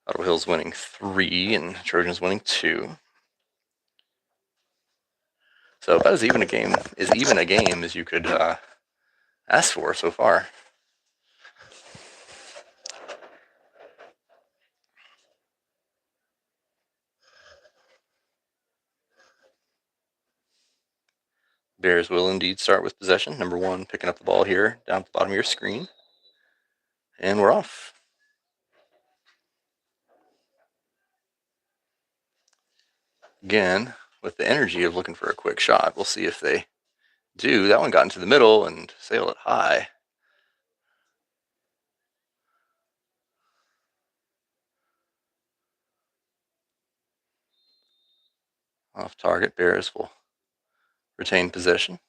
Ottawa Hill's winning 3 and Trojans winning 2. So about as even a game as you could ask for so far. Bears will indeed start with possession. Number 1 picking up the ball here down at the bottom of your screen. And we're off. Again, with the energy of looking for a quick shot, we'll see if they do. That one got into the middle and sailed it high. Off target, Bears will retain possession.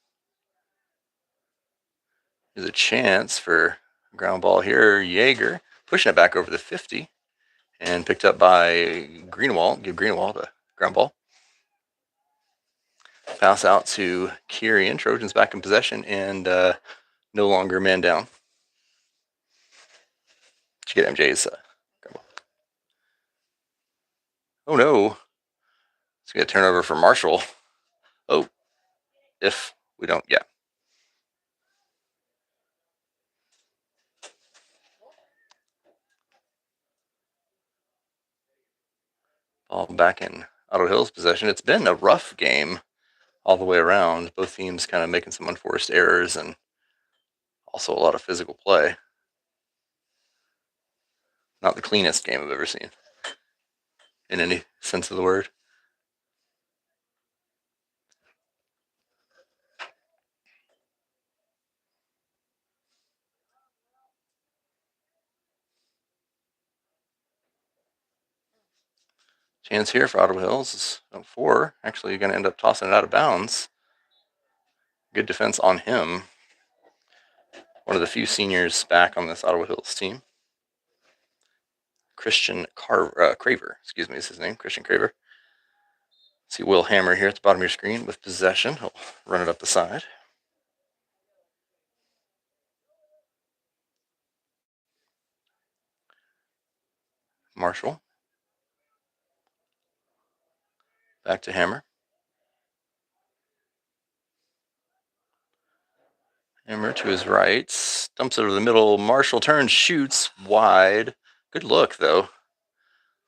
There's a chance for a ground ball here. Yeager pushing it back over the 50 and picked up by Greenwald. Give Greenwald a ground ball. Pass out to Kirian. Trojans back in possession and no longer man down. Did you get MJ's ground ball? Oh no. It's going to turnover for Marshall. Oh, if we don't, yeah. Ball back in Ottawa Hill's possession. It's been a rough game all the way around. Both teams kind of making some unforced errors and also a lot of physical play. Not the cleanest game I've ever seen in any sense of the word. Chance here for Ottawa Hills is 4. Actually, going to end up tossing it out of bounds. Good defense on him. One of the few seniors back on this Ottawa Hills team. Christian Craver, excuse me, is his name, Christian Craver. See Will Hammer here at the bottom of your screen with possession. He'll run it up the side. Marshall. Back to Hammer. Hammer to his right. Dumps it over the middle. Marshall turns, shoots wide. Good look, though.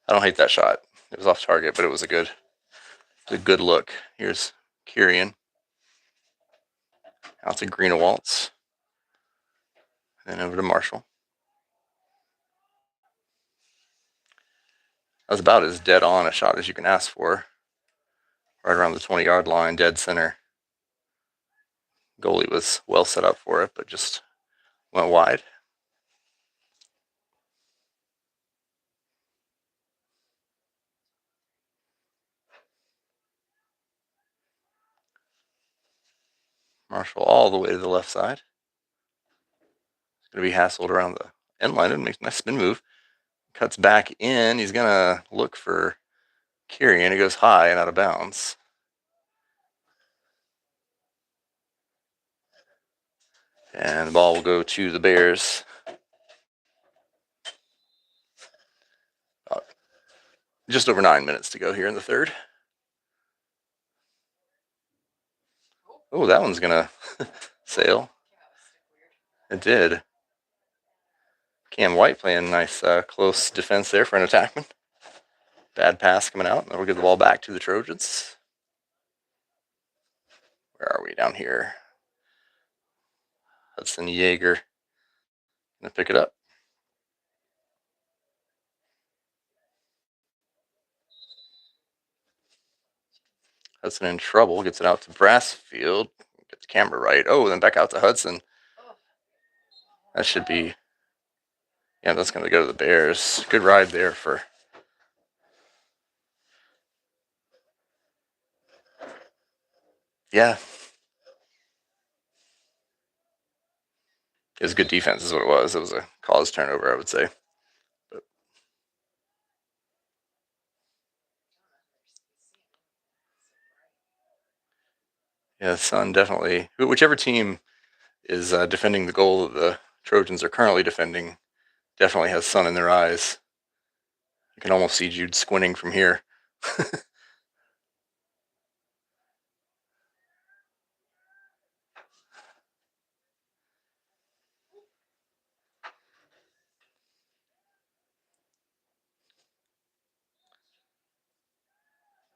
I don't hate that shot. It was off target, but it was a good look. Here's Kirian. Out to Greenewaltz. And over to Marshall. That was about as dead on a shot as you can ask for. Right around the 20-yard line, dead center. Goalie was well set up for it, but just went wide. Marshall all the way to the left side. He's going to be hassled around the end line and makes a nice spin move. Cuts back in. He's going to look for Kirian. It goes high and out of bounds. And the ball will go to the Bears. Just over 9 minutes to go here in the third. Oh, that one's going to sail. It did. Cam White playing nice close defense there for an attackman. Bad pass coming out. And then we'll give the ball back to the Trojans. Where are we? Down here. Hudson Yeager gonna pick it up. Hudson in trouble, gets it out to Brassfield, gets the camera right. Oh, then back out to Hudson. That should be, yeah, that's going to go to the Bears. Good ride there for. Yeah. It was good defense, is what it was. It was a cause turnover, I would say. But yeah, Sun definitely. Whichever team is defending the goal that the Trojans are currently defending definitely has sun in their eyes. You can almost see Jude squinting from here.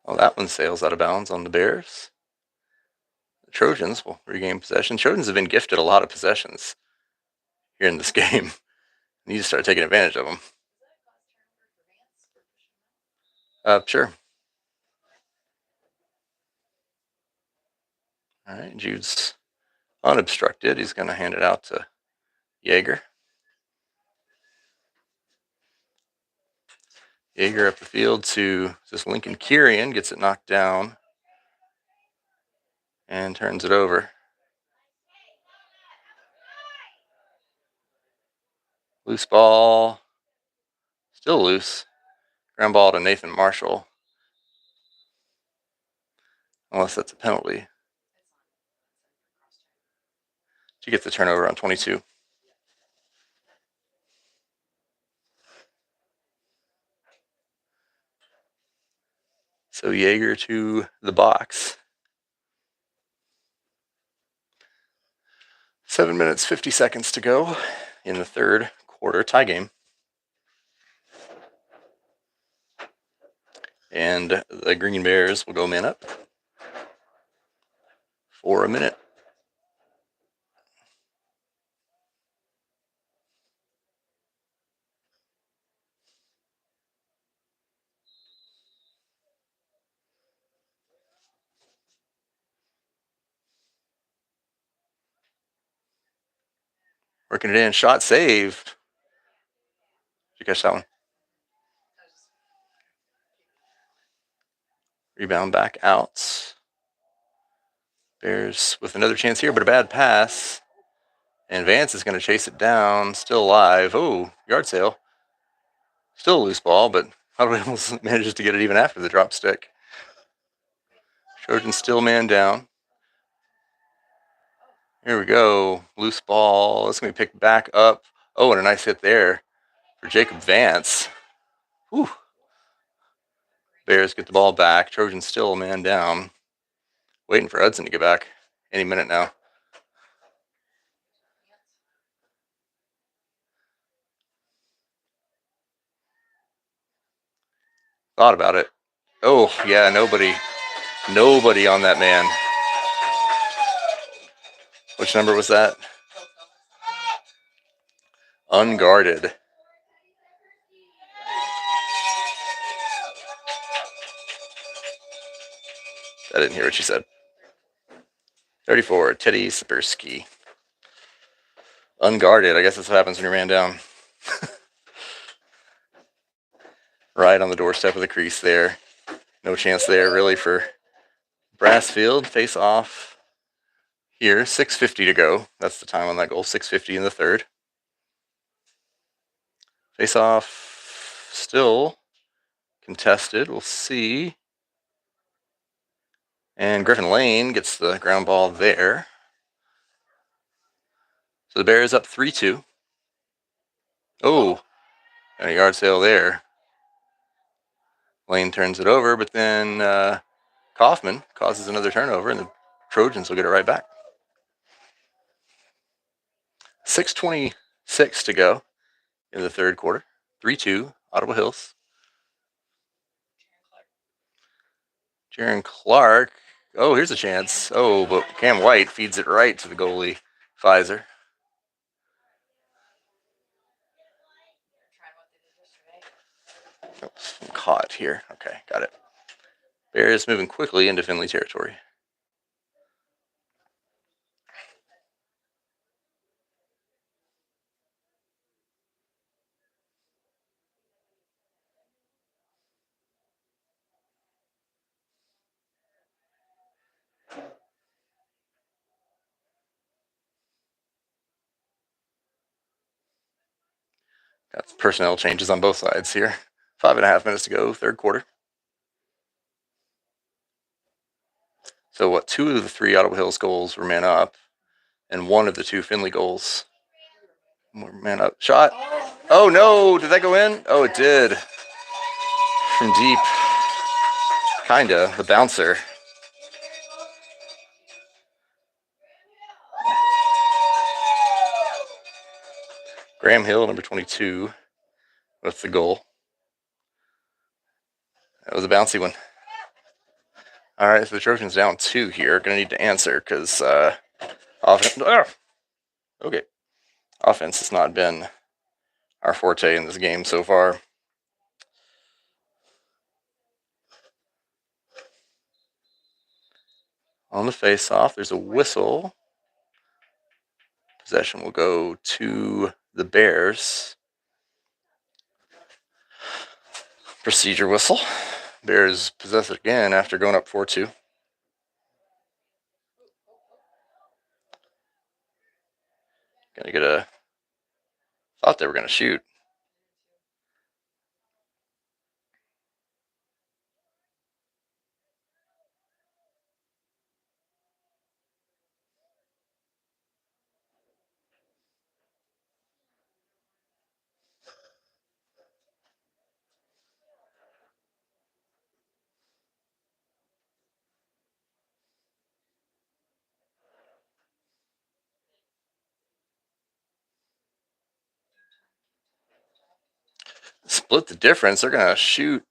Well, that one sails out of bounds on the Bears. The Trojans will regain possession. Trojans have been gifted a lot of possessions here in this game. Need to start taking advantage of them. Sure. All right, Jude's unobstructed. He's going to hand it out to Yeager. Yeager up the field to this Lincoln Kirian, gets it knocked down and turns it over. Loose ball, still loose. Ground ball to Nathan Marshall, unless that's a penalty. She gets the turnover on 22. So Yeager to the box. 7 minutes, 50 seconds to go in the third quarter, tie game. And the Green Bears will go man up for a minute. Working it in, shot saved. Did you catch that one? Rebound back out. Bears with another chance here, but a bad pass. And Vance is going to chase it down, still alive. Oh, yard sale. Still a loose ball, but Ottawa almost manages to get it even after the drop stick. Trojan still man down. Here we go. Loose ball. It's going to be picked back up. Oh, and a nice hit there for Jacob Vance. Whew. Bears get the ball back. Trojan still a man down. Waiting for Hudson to get back any minute now. Thought about it. Oh, yeah, nobody on that man. Which number was that? Unguarded. I didn't hear what you said. 34, Teddy Sabirsky. Unguarded. I guess that's what happens when you ran down. Right on the doorstep of the crease there. No chance there really for Brassfield. Face off here. 6:50 to go. That's the time on that goal. 6:50 in the third. Face off still contested. We'll see. And Griffin Lane gets the ground ball there. So the Bears up 3-2. Oh, and a yard sale there. Lane turns it over, but then Kaufman causes another turnover, and the Trojans will get it right back. 6:26 to go in the third quarter. 3-2, Ottawa Hills. Jaron Clark. Oh, here's a chance. Oh, but Cam White feeds it right to the goalie, Pfizer. Oops, I'm caught here. Okay, got it. Bears moving quickly into Finley territory. Got personnel changes on both sides here. 5.5 minutes to go, third quarter. So what? 2 of the 3 Ottawa Hills goals were man up, and 1 of the 2 Finley goals were man up. Shot. Oh no! Did that go in? Oh, it did. From deep. Kinda. The bouncer. Graham Hill, number 22, with the goal. That was a bouncy one. All right, so the Trojans down 2 here. Going to need to answer because offense. Okay, offense has not been our forte in this game so far. On the face-off, there's a whistle. Possession will go to the Bears. Procedure whistle. Bears possess it again after going up 4-2. Gonna get a. Thought they were gonna shoot. Split the difference. They're gonna shoot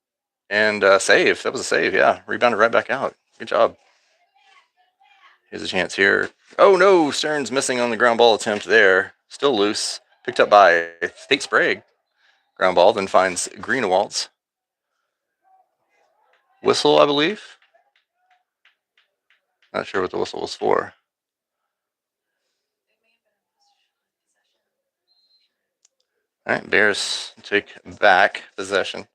and save. That was a save. Yeah, rebounded right back out. Good job. Here's a chance here. Oh no, Stearns missing on the ground ball attempt there. Still loose. Picked up by Tate Sprague. Ground ball, then finds Greenewald's. Whistle, I believe. Not sure what the whistle was for. All right, Bears take back possession.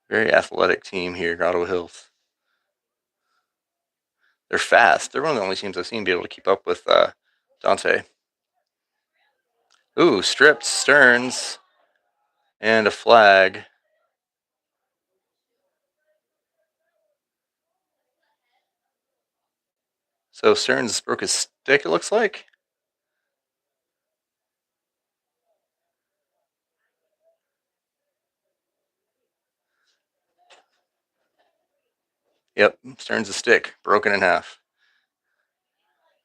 Very athletic team here, Ottawa Hills. They're fast. They're one of the only teams I've seen be able to keep up with Dante. Ooh, stripped Stearns and a flag. So Stearns broke his stick, it looks like. Yep, Stearns' stick broken in half.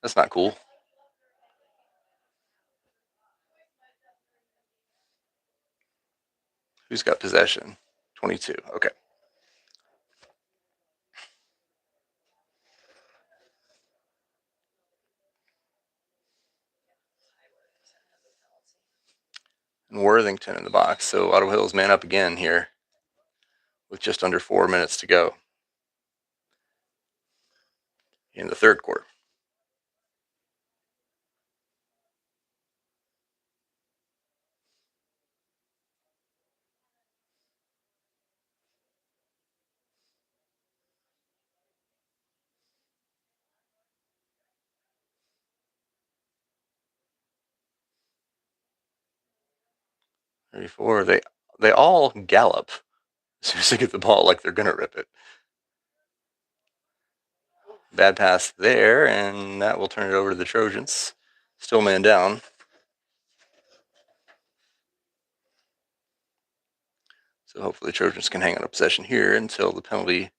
That's not cool. Who's got possession? 22. Okay. And Worthington in the box. So Ottawa Hills man up again here with just under 4 minutes to go in the third quarter. They all gallop as soon as they get the ball like they're gonna rip it. Bad pass there, and that will turn it over to the Trojans. Still man down. So hopefully the Trojans can hang on a possession here until the penalty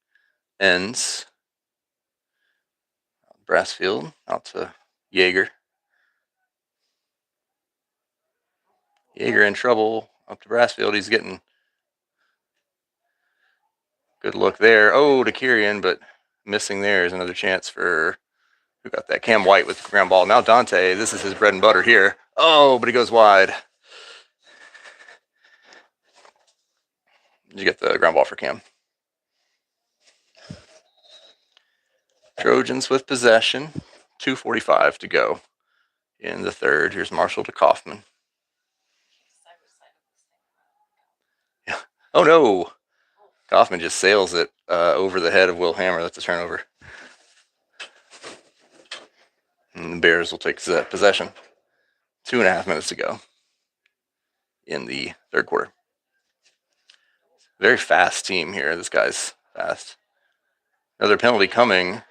ends. Brassfield out to Yeager. Yeager in trouble up to Brassfield. He's getting Good look there. Oh, to Kirian, but missing there is another chance for, who got that? Cam White with the ground ball. Now Dante, this is his bread and butter here. Oh, but he goes wide. Did you get the ground ball for Cam? Trojans with possession. 2:45 to go in the third. Here's Marshall to Kaufman. Yeah. Oh no! Kaufman just sails it over the head of Will Hammer. That's a turnover. And the Bears will take possession. 2.5 minutes to go in the third quarter. Very fast team here. This guy's fast. Another penalty coming.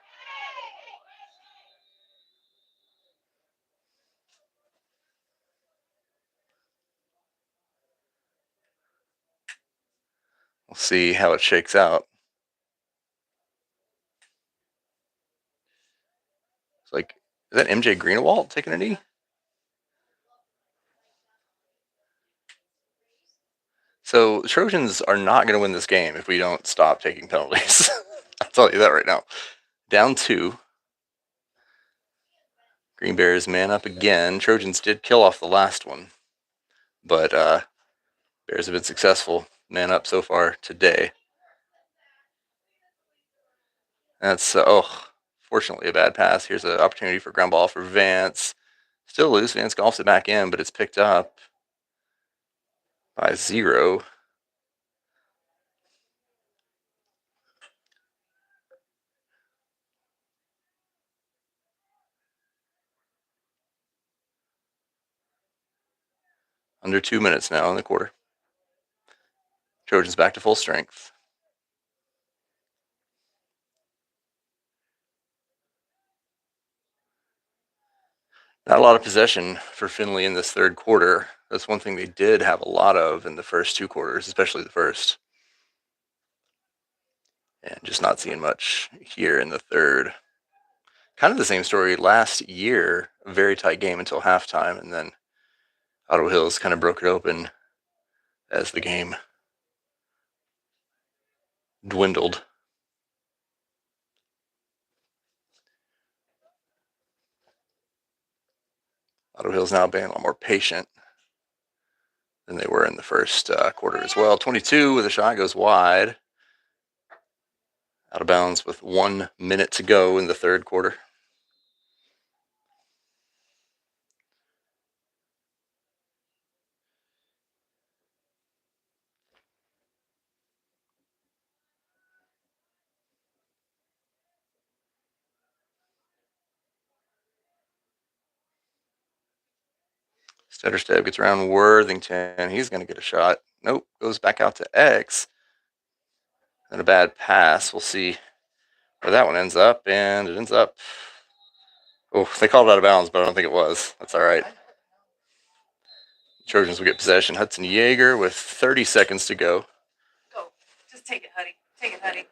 We'll see how it shakes out. It's like, is that MJ Greenawalt taking a knee? So the Trojans are not going to win this game if we don't stop taking penalties. I'll tell you that right now. Down 2. Green Bears man up again. Trojans did kill off the last one, but Bears have been successful man up so far today. That's fortunately a bad pass. Here's an opportunity for ground ball for Vance. Still loose. Vance golfs it back in, but it's picked up by 0. Under 2 minutes now in the quarter. Trojans back to full strength. Not a lot of possession for Findlay in this third quarter. That's one thing they did have a lot of in the first 2 quarters, especially the first. And just not seeing much here in the third. Kind of the same story last year. A very tight game until halftime, and then Ottawa Hills kind of broke it open as the game dwindled. Ottawa Hills now being a lot more patient than they were in the first quarter as well. 22 with a shot goes wide. Out of bounds with 1 minute to go in the third quarter. Stetterstedt gets around Worthington. He's going to get a shot. Nope, goes back out to X. And a bad pass. We'll see where that one ends up. And it ends up. Oh, they called it out of bounds, but I don't think it was. That's all right. Trojans will get possession. Hudson Yeager with 30 seconds to go. Go. Just take it, Huddy. Take it, Huddy.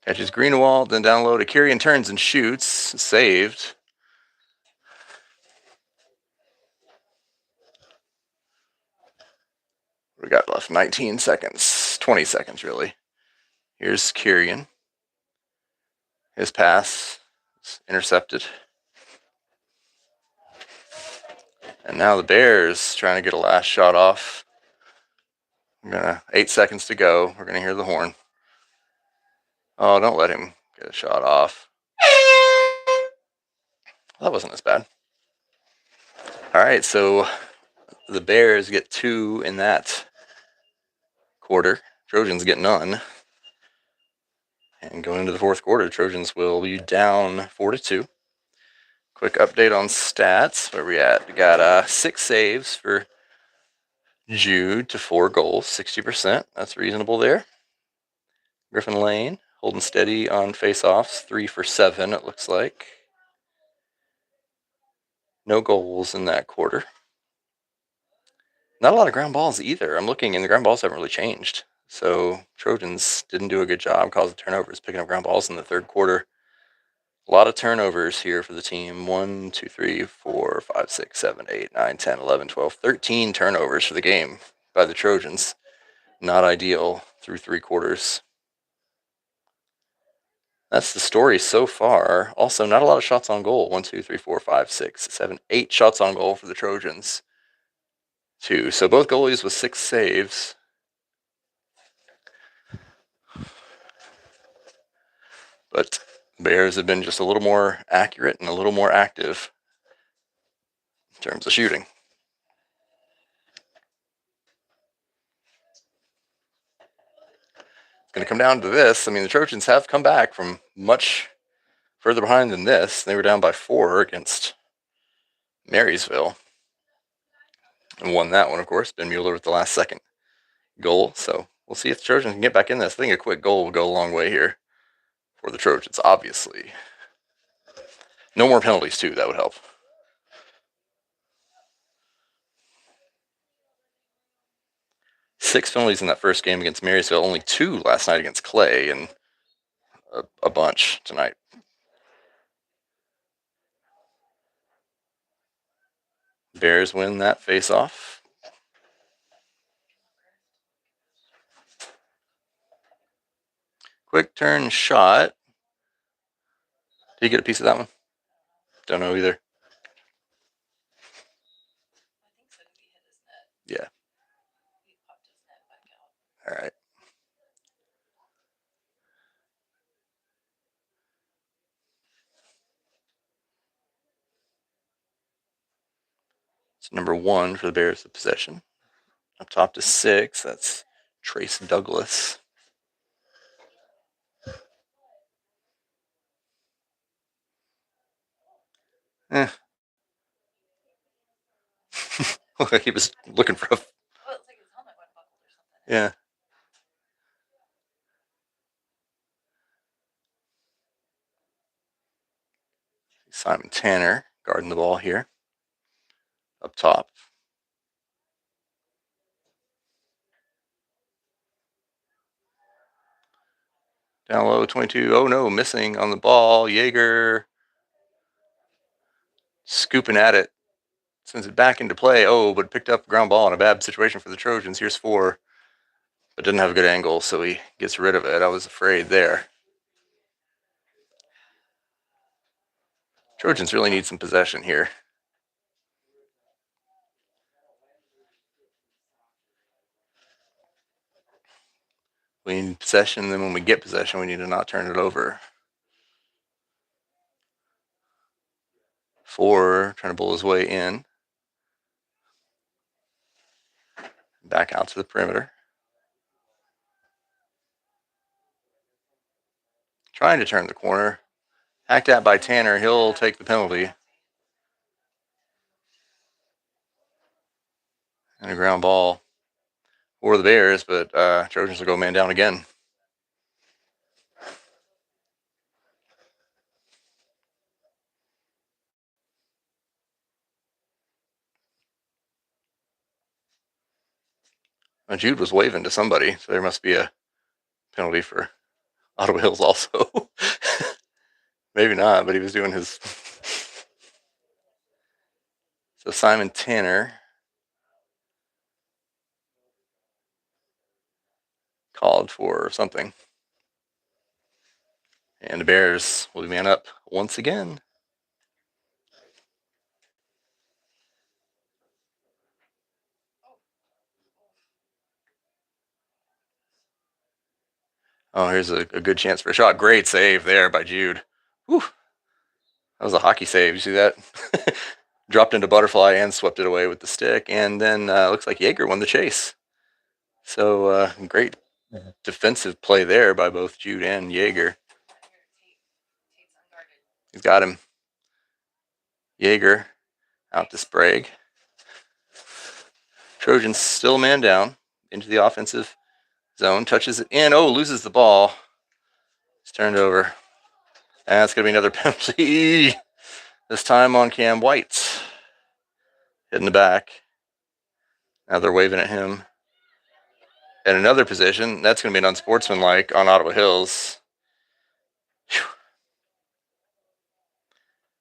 Catches Greenawald, then down low to Kirian, turns and shoots. Saved. We got left 19 seconds. 20 seconds, really. Here's Kirian. His pass is intercepted. And now the Bears trying to get a last shot off. 8 seconds to go. We're going to hear the horn. Oh, don't let him get a shot off. Well, that wasn't as bad. All right, so the Bears get 2 in that quarter. Trojans get none. And going into the fourth quarter, Trojans will be down 4-2. Quick update on stats. Where we at? We got 6 saves for Jude to 4 goals, 60%. That's reasonable there. Griffin Lane holding steady on faceoffs, 3 for 7, it looks like. No goals in that quarter. Not a lot of ground balls either. I'm looking, and the ground balls haven't really changed. So Trojans didn't do a good job causing turnovers, picking up ground balls in the third quarter. A lot of turnovers here for the team. 1, 2, 3, 4, 5, 6, 7, 8, 9, 10, 11, 12, 13 turnovers for the game by the Trojans. Not ideal through 3 quarters. That's the story so far. Also, not a lot of shots on goal. 1, 2, 3, 4, 5, 6, 7, 8 shots on goal for the Trojans. 2. So both goalies with 6 saves. But Bears have been just a little more accurate and a little more active in terms of shooting. It's going to come down to this. I mean, the Trojans have come back from much further behind than this. They were down by 4 against Marysville and won that one, of course. Ben Mueller with the last second goal. So we'll see if the Trojans can get back in this. I think a quick goal will go a long way here for the Trojans, obviously. No more penalties, too. That would help. Six penalties in that first game against Marysville, only 2 last night against Clay, and a bunch tonight. Bears win that face-off. Quick turn shot. Did you get a piece of that one? Don't know either. Yeah. All right. It's number 1 for the Bears of possession. Up top to 6. That's Trace Douglas. Looked like he was looking for a. Yeah. Simon Tanner guarding the ball here. Up top. Down low, 22. Oh no, missing on the ball. Yeager scooping at it. Sends it back into play. Oh, but picked up ground ball in a bad situation for the Trojans. Here's 4. But didn't have a good angle, so he gets rid of it. I was afraid there. Trojans really need some possession here. We need possession, and then when we get possession, we need to not turn it over. 4 trying to bull his way in. Back out to the perimeter. Trying to turn the corner. Hacked at by Tanner. He'll take the penalty. And a ground ball for the Bears, but Trojans will go man down again. Jude was waving to somebody, so there must be a penalty for Ottawa Hills also. Maybe not, but he was doing his. So Simon Tanner called for something. And the Bears will be man up once again. Oh, here's a good chance for a shot. Great save there by Jude. Whew. That was a hockey save. You see that? Dropped into butterfly and swept it away with the stick. And then looks like Yeager won the chase. So great defensive play there by both Jude and Yeager. He's got him. Yeager out to Sprague. Trojans still man down into the offensive zone. Touches it in. Oh, loses the ball. It's turned over. And it's going to be another penalty. This time on Cam White. Hitting the back. Now they're waving at him. And another position. That's going to be an unsportsmanlike on Ottawa Hills. Whew.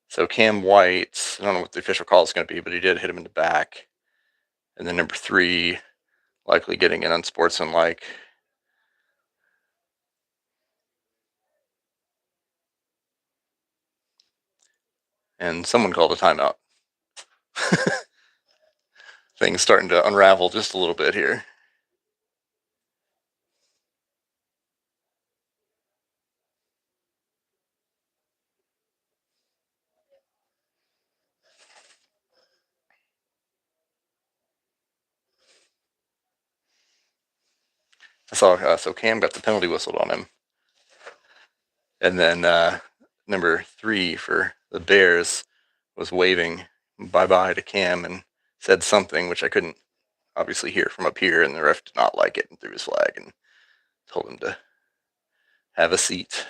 So Cam White, I don't know what the official call is going to be, but he did hit him in the back. And then number 3, likely getting an unsportsmanlike. and someone called a timeout. Things starting to unravel just a little bit here. I saw so Cam got the penalty whistled on him, and then number 3 for the Bears was waving bye-bye to Cam and said something which I couldn't obviously hear from up here, and the ref did not like it and threw his flag and told him to have a seat.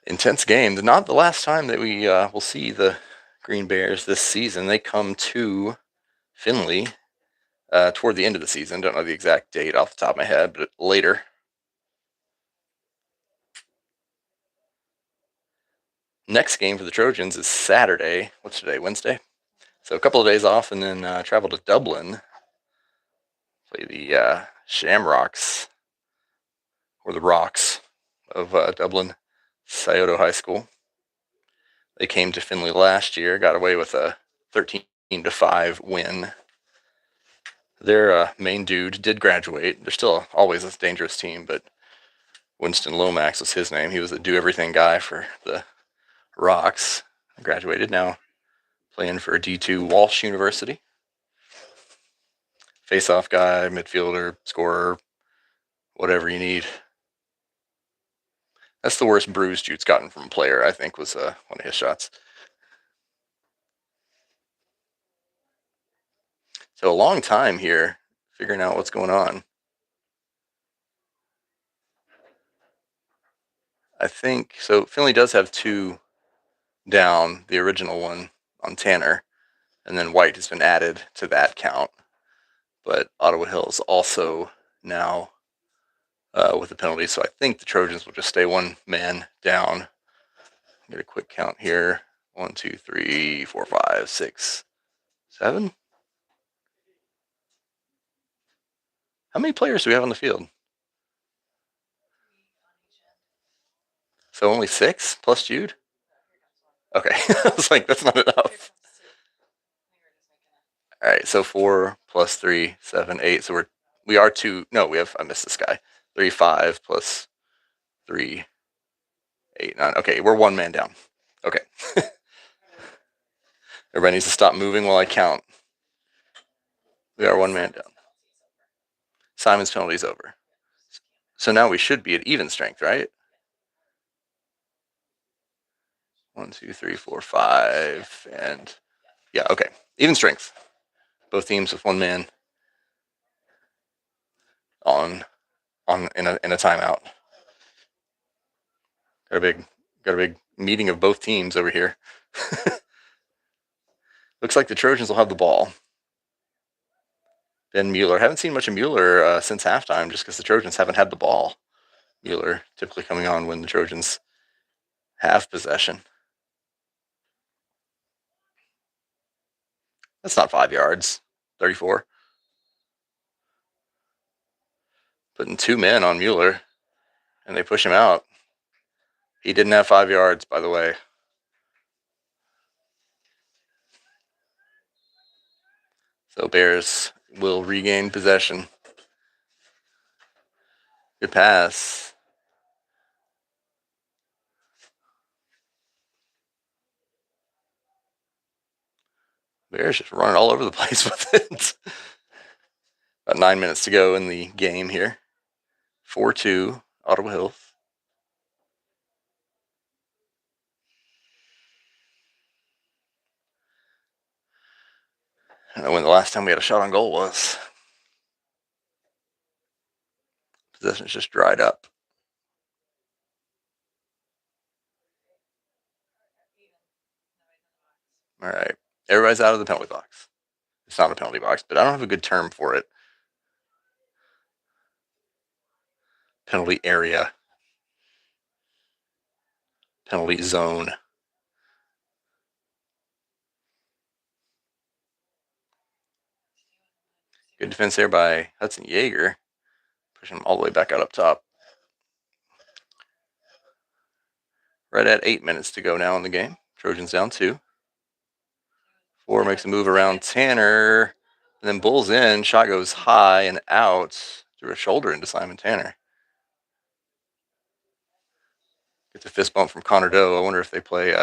Intense game. Not the last time that we will see the Green Bears this season. They come to Findlay toward the end of the season. Don't know the exact date off the top of my head, but later. Next game for the Trojans is Saturday. What's today? Wednesday. So a couple of days off, and then travel to Dublin. Play the Shamrocks, or the Rocks of Dublin, Scioto High School. They came to Findlay last year, got away with a 13-5 win. Their main dude did graduate. They're still always a dangerous team, but Winston Lomax was his name. He was a do-everything guy for the Rocks. Graduated, now playing for D2 Walsh University. Face-off guy, midfielder, scorer, whatever you need. That's the worst bruise Jute's gotten from a player, I think, was one of his shots. So a long time here figuring out what's going on. I think, so Finley does have 2 down, the original one on Tanner, and then White has been added to that count. But Ottawa Hills also now with the penalty, so I think the Trojans will just stay 1 man down. Get a quick count here. 1, 2, 3, 4, 5, 6, 7. How many players do we have on the field? So only 6 plus Jude? Okay. I was like, that's not enough. All right, so 4 plus 3, 7, 8. So we are 2. No, I missed this guy. 3, 5 plus 3, 8, 9. Okay, we're 1 man down. Okay. Everybody needs to stop moving while I count. We are 1 man down. Simon's penalty is over. So now we should be at even strength, right? 1, 2, 3, 4, 5, and yeah, okay, even strength. Both teams with 1 man on in a timeout. Got a big meeting of both teams over here. Looks like the Trojans will have the ball. Ben Mueller. Haven't seen much of Mueller since halftime, just because the Trojans haven't had the ball. Mueller typically coming on when the Trojans have possession. That's not 5 yards. 34. Putting 2 men on Mueller, and they push him out. He didn't have 5 yards, by the way. So Bears will regain possession. Good pass. Bears just running all over the place with it. About 9 minutes to go in the game here. 4-2, Ottawa Hills. I don't know when the last time we had a shot on goal was. Possession's just dried up. All right. Everybody's out of the penalty box. It's not a penalty box, but I don't have a good term for it. Penalty area. Penalty zone. Good defense there by Hudson Yeager. Push him all the way back out up top. Right at 8 minutes to go now in the game. Trojans down 2. 4 makes a move around Tanner. And then Bulls in. Shot goes high and out. Threw a shoulder into Simon Tanner. Gets a fist bump from Connor Doe. I wonder if they play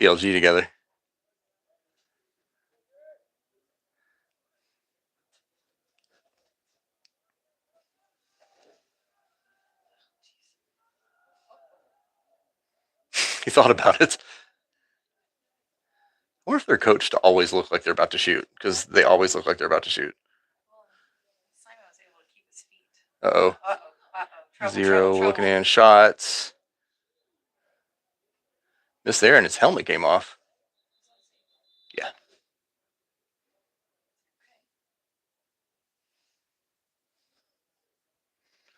PLG together. He thought about it. I wonder if they're coached to always look like they're about to shoot, because they always look like they're about to shoot. Simon was able to keep his feet. Uh-oh. Trouble, 0 trouble. looking in shots. Missed there, and his helmet came off. Yeah.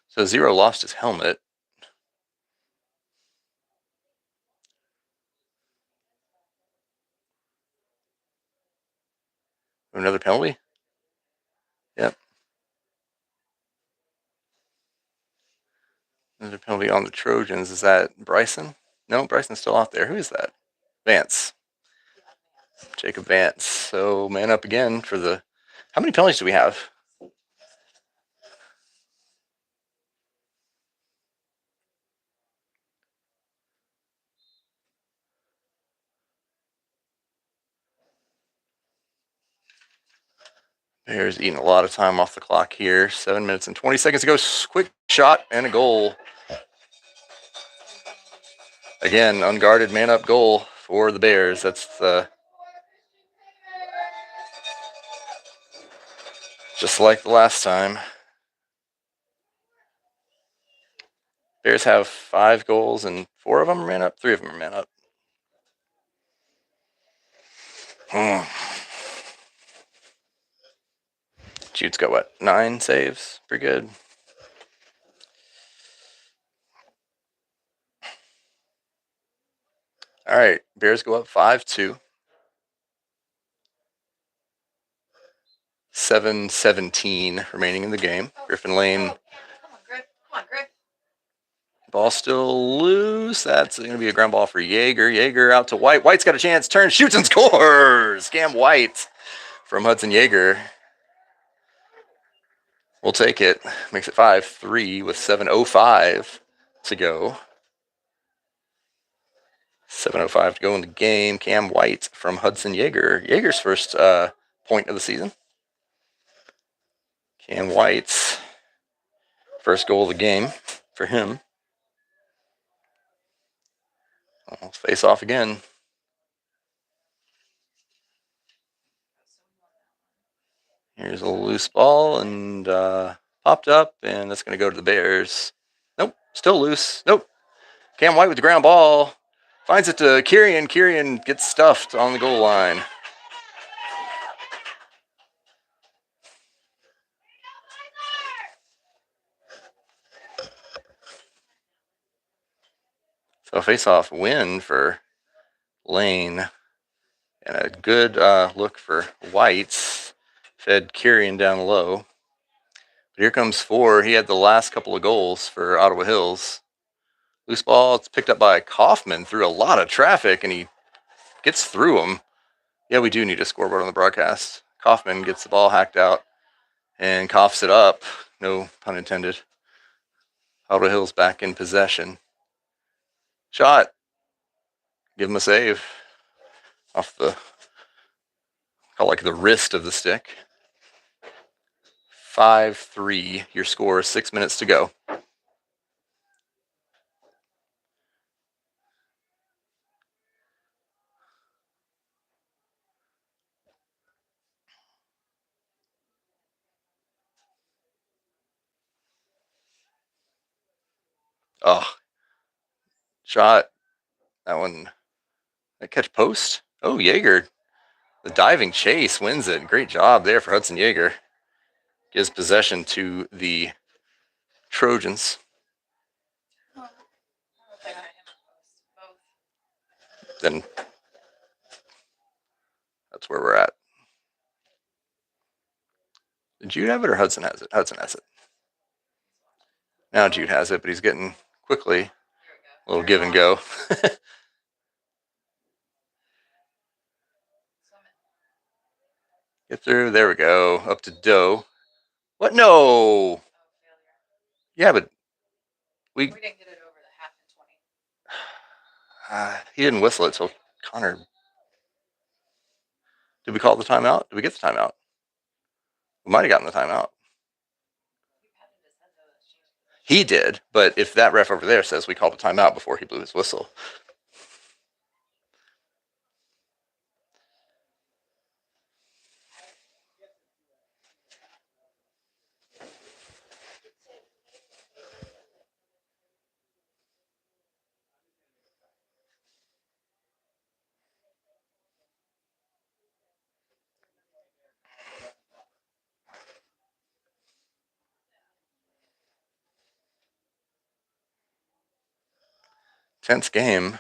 So 0 lost his helmet. Another penalty? Yep. Another penalty on the Trojans. Is that Bryson? No, Bryson's still out there. Who is that? Vance. Jacob Vance. So man up again for the... How many penalties do we have? Bears eating a lot of time off the clock here. 7 minutes and 20 seconds to go. Quick shot and a goal. Again, unguarded man-up goal for the Bears. That's just like the last time. Bears have 5 goals, and 4 of them are man-up. 3 of them are man-up. Jude's got, what, 9 saves? Pretty good. All right, Bears go up 5-2. 7:17 remaining in the game. Griffin Lane. Come on, Griff. Ball still loose. That's going to be a ground ball for Yeager. Yeager out to White. White's got a chance. Turns, shoots, and scores. Cam White from Hudson Yeager. We'll take it. Makes it 5-3 with 7:05 to go. 7:05 to go in the game. Cam White from Hudson Yeager. Yeager's first point of the season. Cam White's first goal of the game for him. We'll face off again. Here's a loose ball and popped up, and that's going to go to the Bears. Nope, still loose. Nope. Cam White with the ground ball. Finds it to Kirian. Kirian gets stuffed on the goal line. So a face-off win for Lane. And a good look for White. Fed Kirian down low. But here comes 4. He had the last couple of goals for Ottawa Hills. Loose ball. It's picked up by Kaufman through a lot of traffic, and he gets through him. Yeah, we do need a scoreboard on the broadcast. Kaufman gets the ball hacked out and coughs it up. No pun intended. Ottawa Hills back in possession. Shot. Give him a save. Off the, call like the wrist of the stick. 5-3, your score, 6 minutes to go. Oh, shot. That one, that catch post. Oh, Yeager. The diving chase wins it. Great job there for Hudson Yeager. Gives possession to the Trojans. Then that's where we're at. Did you have it or Hudson has it? Hudson has it. Now Jude has it, but he's getting quickly a little give and go. Get through. There we go. Up to Doe. What? No. Yeah, but We didn't get it over the half and 20. He didn't whistle it, so Connor. Did we call the timeout? Did we get the timeout? We might have gotten the timeout. He did, but if that ref over there says we called the timeout before he blew his whistle. Tense game.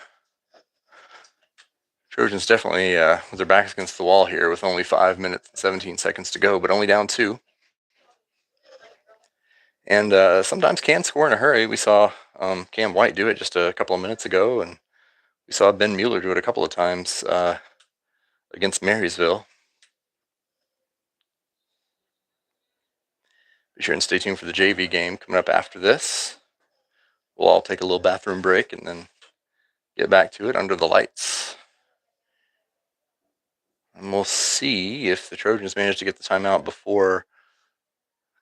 Trojans definitely with their backs against the wall here with only 5 minutes and 17 seconds to go, but only down 2. And sometimes can score in a hurry. We saw Cam White do it just a couple of minutes ago, and we saw Ben Mueller do it a couple of times against Marysville. Be sure and stay tuned for the JV game coming up after this. We'll all take a little bathroom break and then get back to it under the lights. And we'll see if the Trojans managed to get the timeout before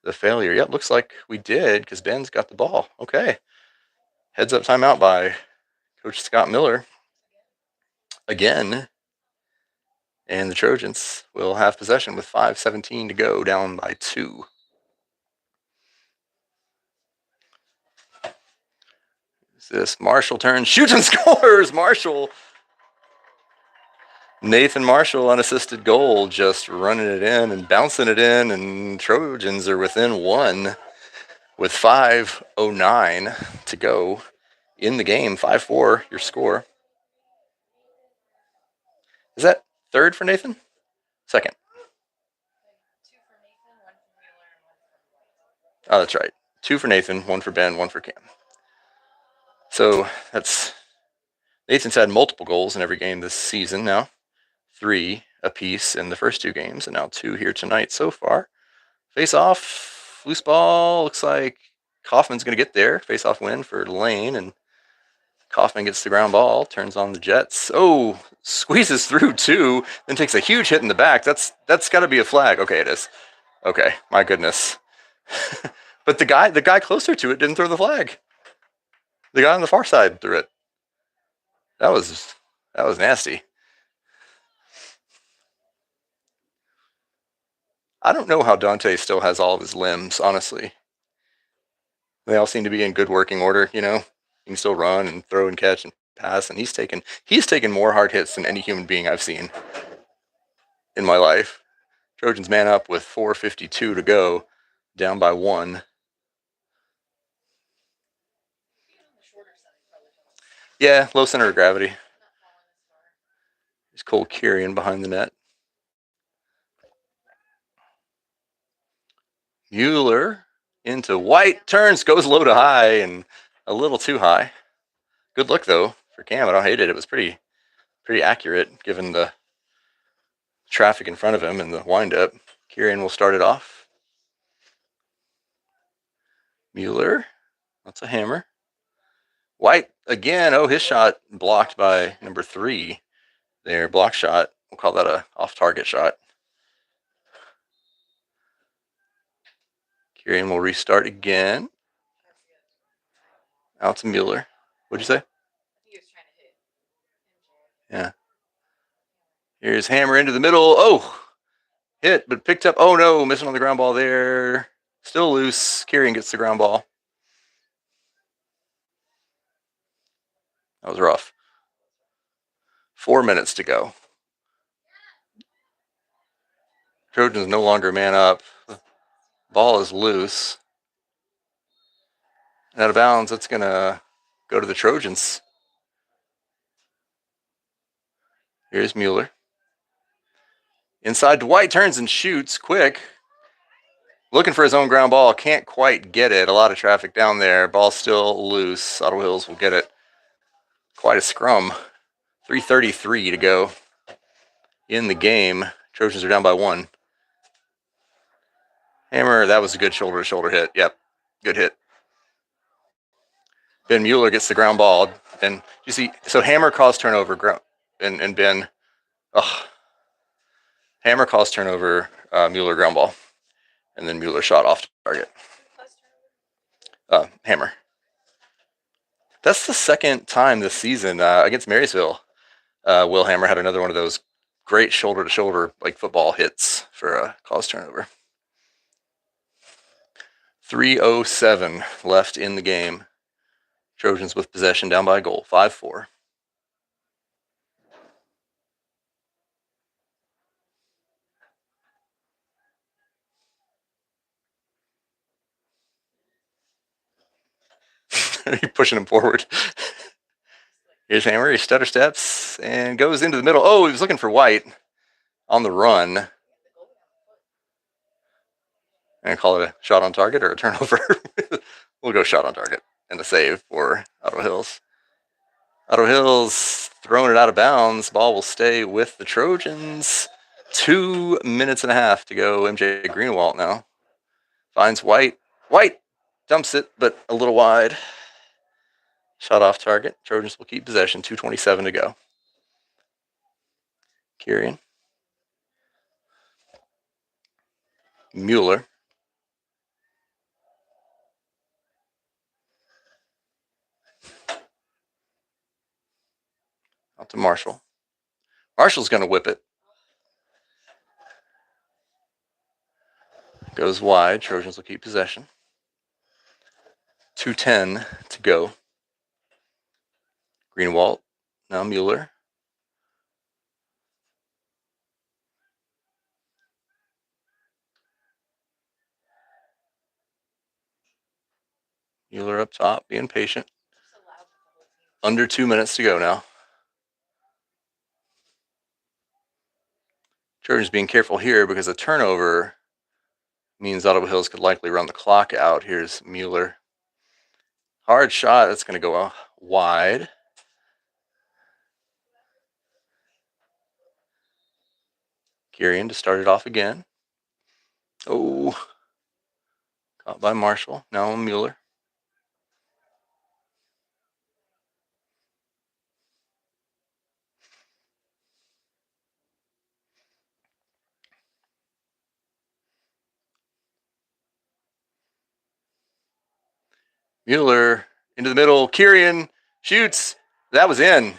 the failure. Yep, looks like we did because Ben's got the ball. Okay. Heads up timeout by Coach Scott Miller. Again. And the Trojans will have possession with 5:17 to go, down by 2. This Marshall turns, shoots and scores. Marshall. Nathan Marshall, unassisted goal, just running it in and bouncing it in, and Trojans are within 1 with 5:09 to go in the game. 5-4, your score. Is that third for Nathan? Second. 2 for Nathan, 1 for Mueller, and 1 for White. Oh, that's right. 2 for Nathan, 1 for Ben, 1 for Cam. So that's Nathan's had multiple goals in every game this season now. 3 apiece in the first 2 games, and now 2 here tonight so far. Face off, loose ball. Looks like Kaufman's going to get there. Face off win for Lane, and Kaufman gets the ground ball, turns on the Jets. Oh, squeezes through 2, then takes a huge hit in the back. That's got to be a flag. Okay, it is. Okay, my goodness. But the guy closer to it didn't throw the flag. The guy on the far side threw it. That was nasty. I don't know how Dante still has all of his limbs, honestly. They all seem to be in good working order, you know. He can still run and throw and catch and pass, and he's taken more hard hits than any human being I've seen in my life. Trojans man up with 4:52 to go, down by 1. Yeah, low center of gravity. There's Cole Kirian behind the net. Mueller into White, turns, goes low to high, and a little too high. Good look, though, for Cam. I don't hate it. It was pretty accurate, given the traffic in front of him and the windup. Kirian will start it off. Mueller, that's a hammer. White again. Oh, his shot blocked by number 3. Their block shot. We'll call that a off-target shot. Kirian will restart again. Out to Mueller. What'd you say? He was trying to hit MJ. Yeah. Here's hammer into the middle. Oh, hit, but picked up. Oh no, missing on the ground ball there. Still loose. Kirian gets the ground ball. That was rough. 4 minutes to go. Trojans no longer man up. Ball is loose. Out of bounds. That's going to go to the Trojans. Here's Mueller. Inside to White, turns and shoots quick. looking for his own ground ball. Can't quite get it. A lot of traffic down there. Ball still loose. Ottawa Hills will get it. Quite a scrum. 3:33 to go in the game. Trojans are down by 1. Hammer, that was a good shoulder-to-shoulder hit. Yep, good hit. Ben Mueller gets the ground ball. And you see, so Hammer caused turnover. And Ben, Hammer caused turnover, Mueller ground ball. And then Mueller shot off target. Hammer. That's the second time this season against Marysville. Will Hammer had another one of those great shoulder-to-shoulder like football hits for a caused turnover. 3:07 left in the game. Trojans with possession, down by a goal, 5-4. You're pushing him forward. Here's Hammer. He stutter steps and goes into the middle. Oh, he was looking for White on the run. And call it a shot on target or a turnover. We'll go shot on target and a save for Ottawa Hills. Ottawa Hills throwing it out of bounds. Ball will stay with the Trojans. 2 minutes and a half to go. MJ Greenwald now finds White. White dumps it, but a little wide. Shot off target. Trojans will keep possession. 2:27 to go. Kirian. Mueller. Out to Marshall. Marshall's going to whip it. Goes wide. Trojans will keep possession. 2:10 to go. Greenwald. Now Mueller. Mueller up top, being patient. Under 2 minutes to go now. Trojans being careful here because a turnover means Ottawa Hills could likely run the clock out. Here's Mueller. Hard shot. That's going to go wide. Kirian to start it off again. Oh, caught by Marshall. Now Mueller. Mueller into the middle. Kirian shoots. That was in.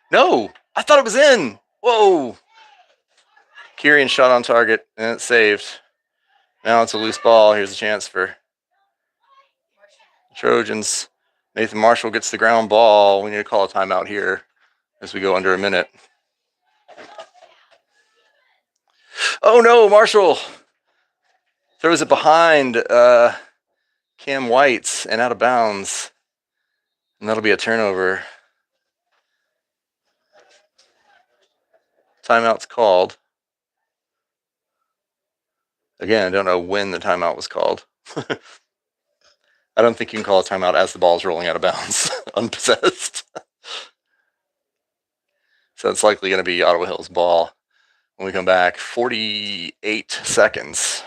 No, I thought it was in. Whoa. Kirian shot on target and it's saved. Now it's a loose ball. Here's a chance for Trojans. Nathan Marshall gets the ground ball. We need to call a timeout here as we go under a minute. Oh no, Marshall throws it behind Cam White's and out of bounds. And that'll be a turnover. Timeout's called. Again, I don't know when the timeout was called. I don't think you can call a timeout as the ball is rolling out of bounds, unpossessed. So it's likely going to be Ottawa Hills' ball when we come back. 48 seconds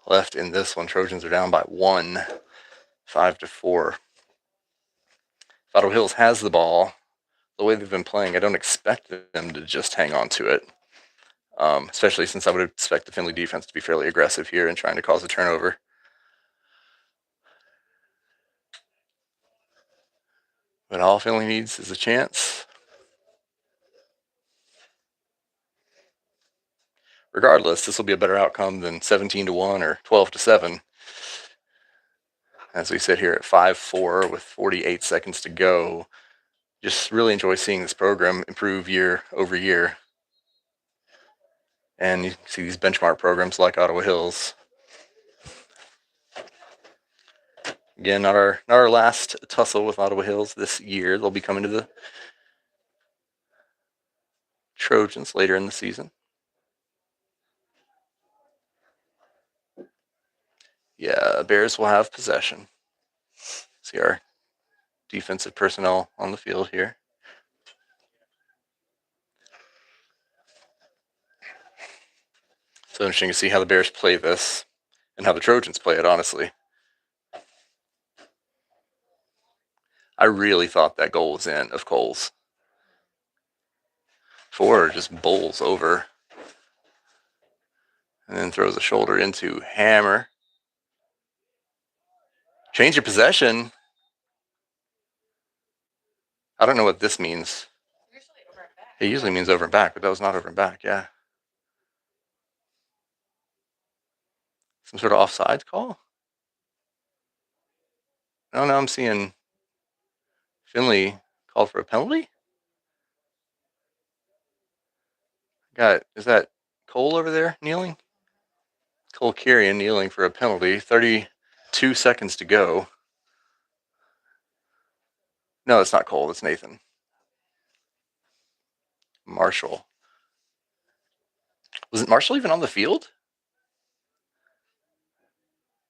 left in this one. Trojans are down by 1, 5-4. If Ottawa Hills has the ball, the way they've been playing, I don't expect them to just hang on to it. Especially since I would expect the Findlay defense to be fairly aggressive here and trying to cause a turnover. But all Findlay needs is a chance. Regardless, this will be a better outcome than 17-1 or 12-7. As we sit here at 5-4 with 48 seconds to go. Just really enjoy seeing this program improve year over year. And you see these benchmark programs like Ottawa Hills. Again, not our last tussle with Ottawa Hills this year. They'll be coming to the Trojans later in the season. Yeah, Bears will have possession. See our defensive personnel on the field here. So interesting to see how the Bears play this and how the Trojans play it, honestly. I really thought that goal was in of Cole's. Ford just bowls over and then throws a shoulder into Hammer. Change of possession. I don't know what this means. Usually over and back. It usually means over and back, but that was not over and back, yeah. Some sort of offsides call? No, I'm seeing Finley called for a penalty. Is that Cole over there kneeling? Cole Carrion kneeling for a penalty. 32 seconds to go. No, it's not Cole. It's Nathan Marshall. Was it Marshall even on the field?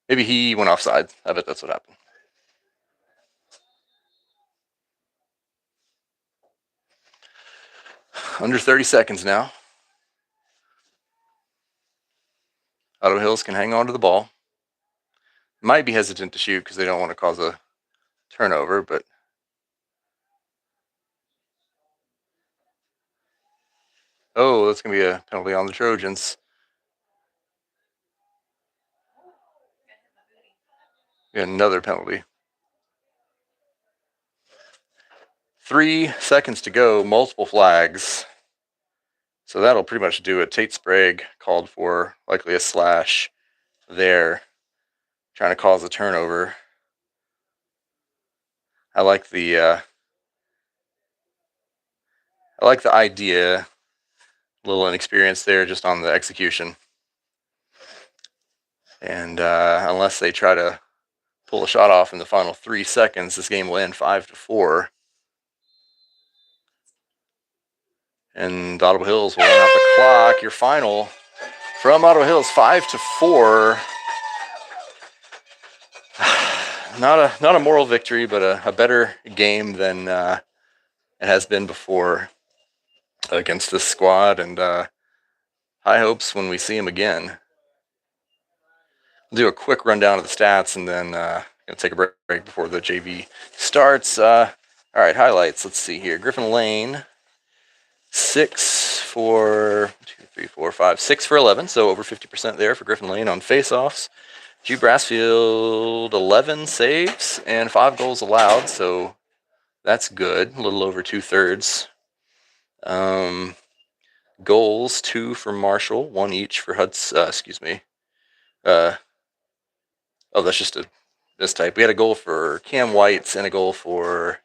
Maybe he went offside. I bet that's what happened. Under 30 seconds now. Ottawa Hills can hang on to the ball. Might be hesitant to shoot because they don't want to cause a turnover, but oh, that's going to be a penalty on the Trojans. We got another penalty. 3 seconds to go, multiple flags. So that'll pretty much do it. Tate Sprague called for likely a slash there, trying to cause a turnover. I like the idea. A little inexperience there just on the execution. And unless they try to pull a shot off in the final 3 seconds, this game will end 5-4. And Ottawa Hills will run out the clock. Your final from Ottawa Hills, 5-4. Not a moral victory, but a better game than it has been before against this squad, and high hopes when we see him again. We'll do a quick rundown of the stats, and then gonna take a break before the JV starts. All right, highlights. Let's see here. Griffin Lane, 6 for 11, so over 50% there for Griffin Lane on faceoffs. Hugh Brassfield, 11 saves and 5 goals allowed, so that's good. A little over 2/3. Goals, 2 for Marshall, 1 each for Hudson. That's just this type. We had a goal for Cam Whites and a goal for.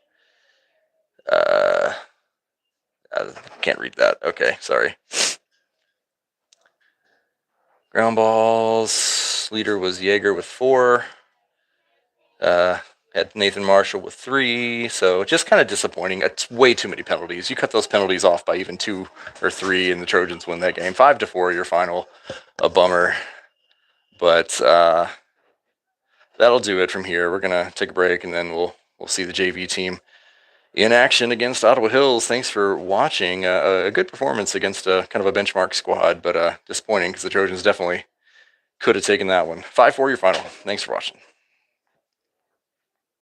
I can't read that. Okay, sorry. Ground balls. Leader was Yeager with 4. Had Nathan Marshall with 3. So just kind of disappointing. It's way too many penalties. You cut those penalties off by even 2 or 3, and the Trojans win that game. 5-4, your final. A bummer. But that'll do it from here. We're gonna take a break, and then we'll see the JV team in action against Ottawa Hills. Thanks for watching. A good performance against a kind of a benchmark squad, but disappointing because the Trojans definitely could have taken that one. 5-4 your final. Thanks for watching.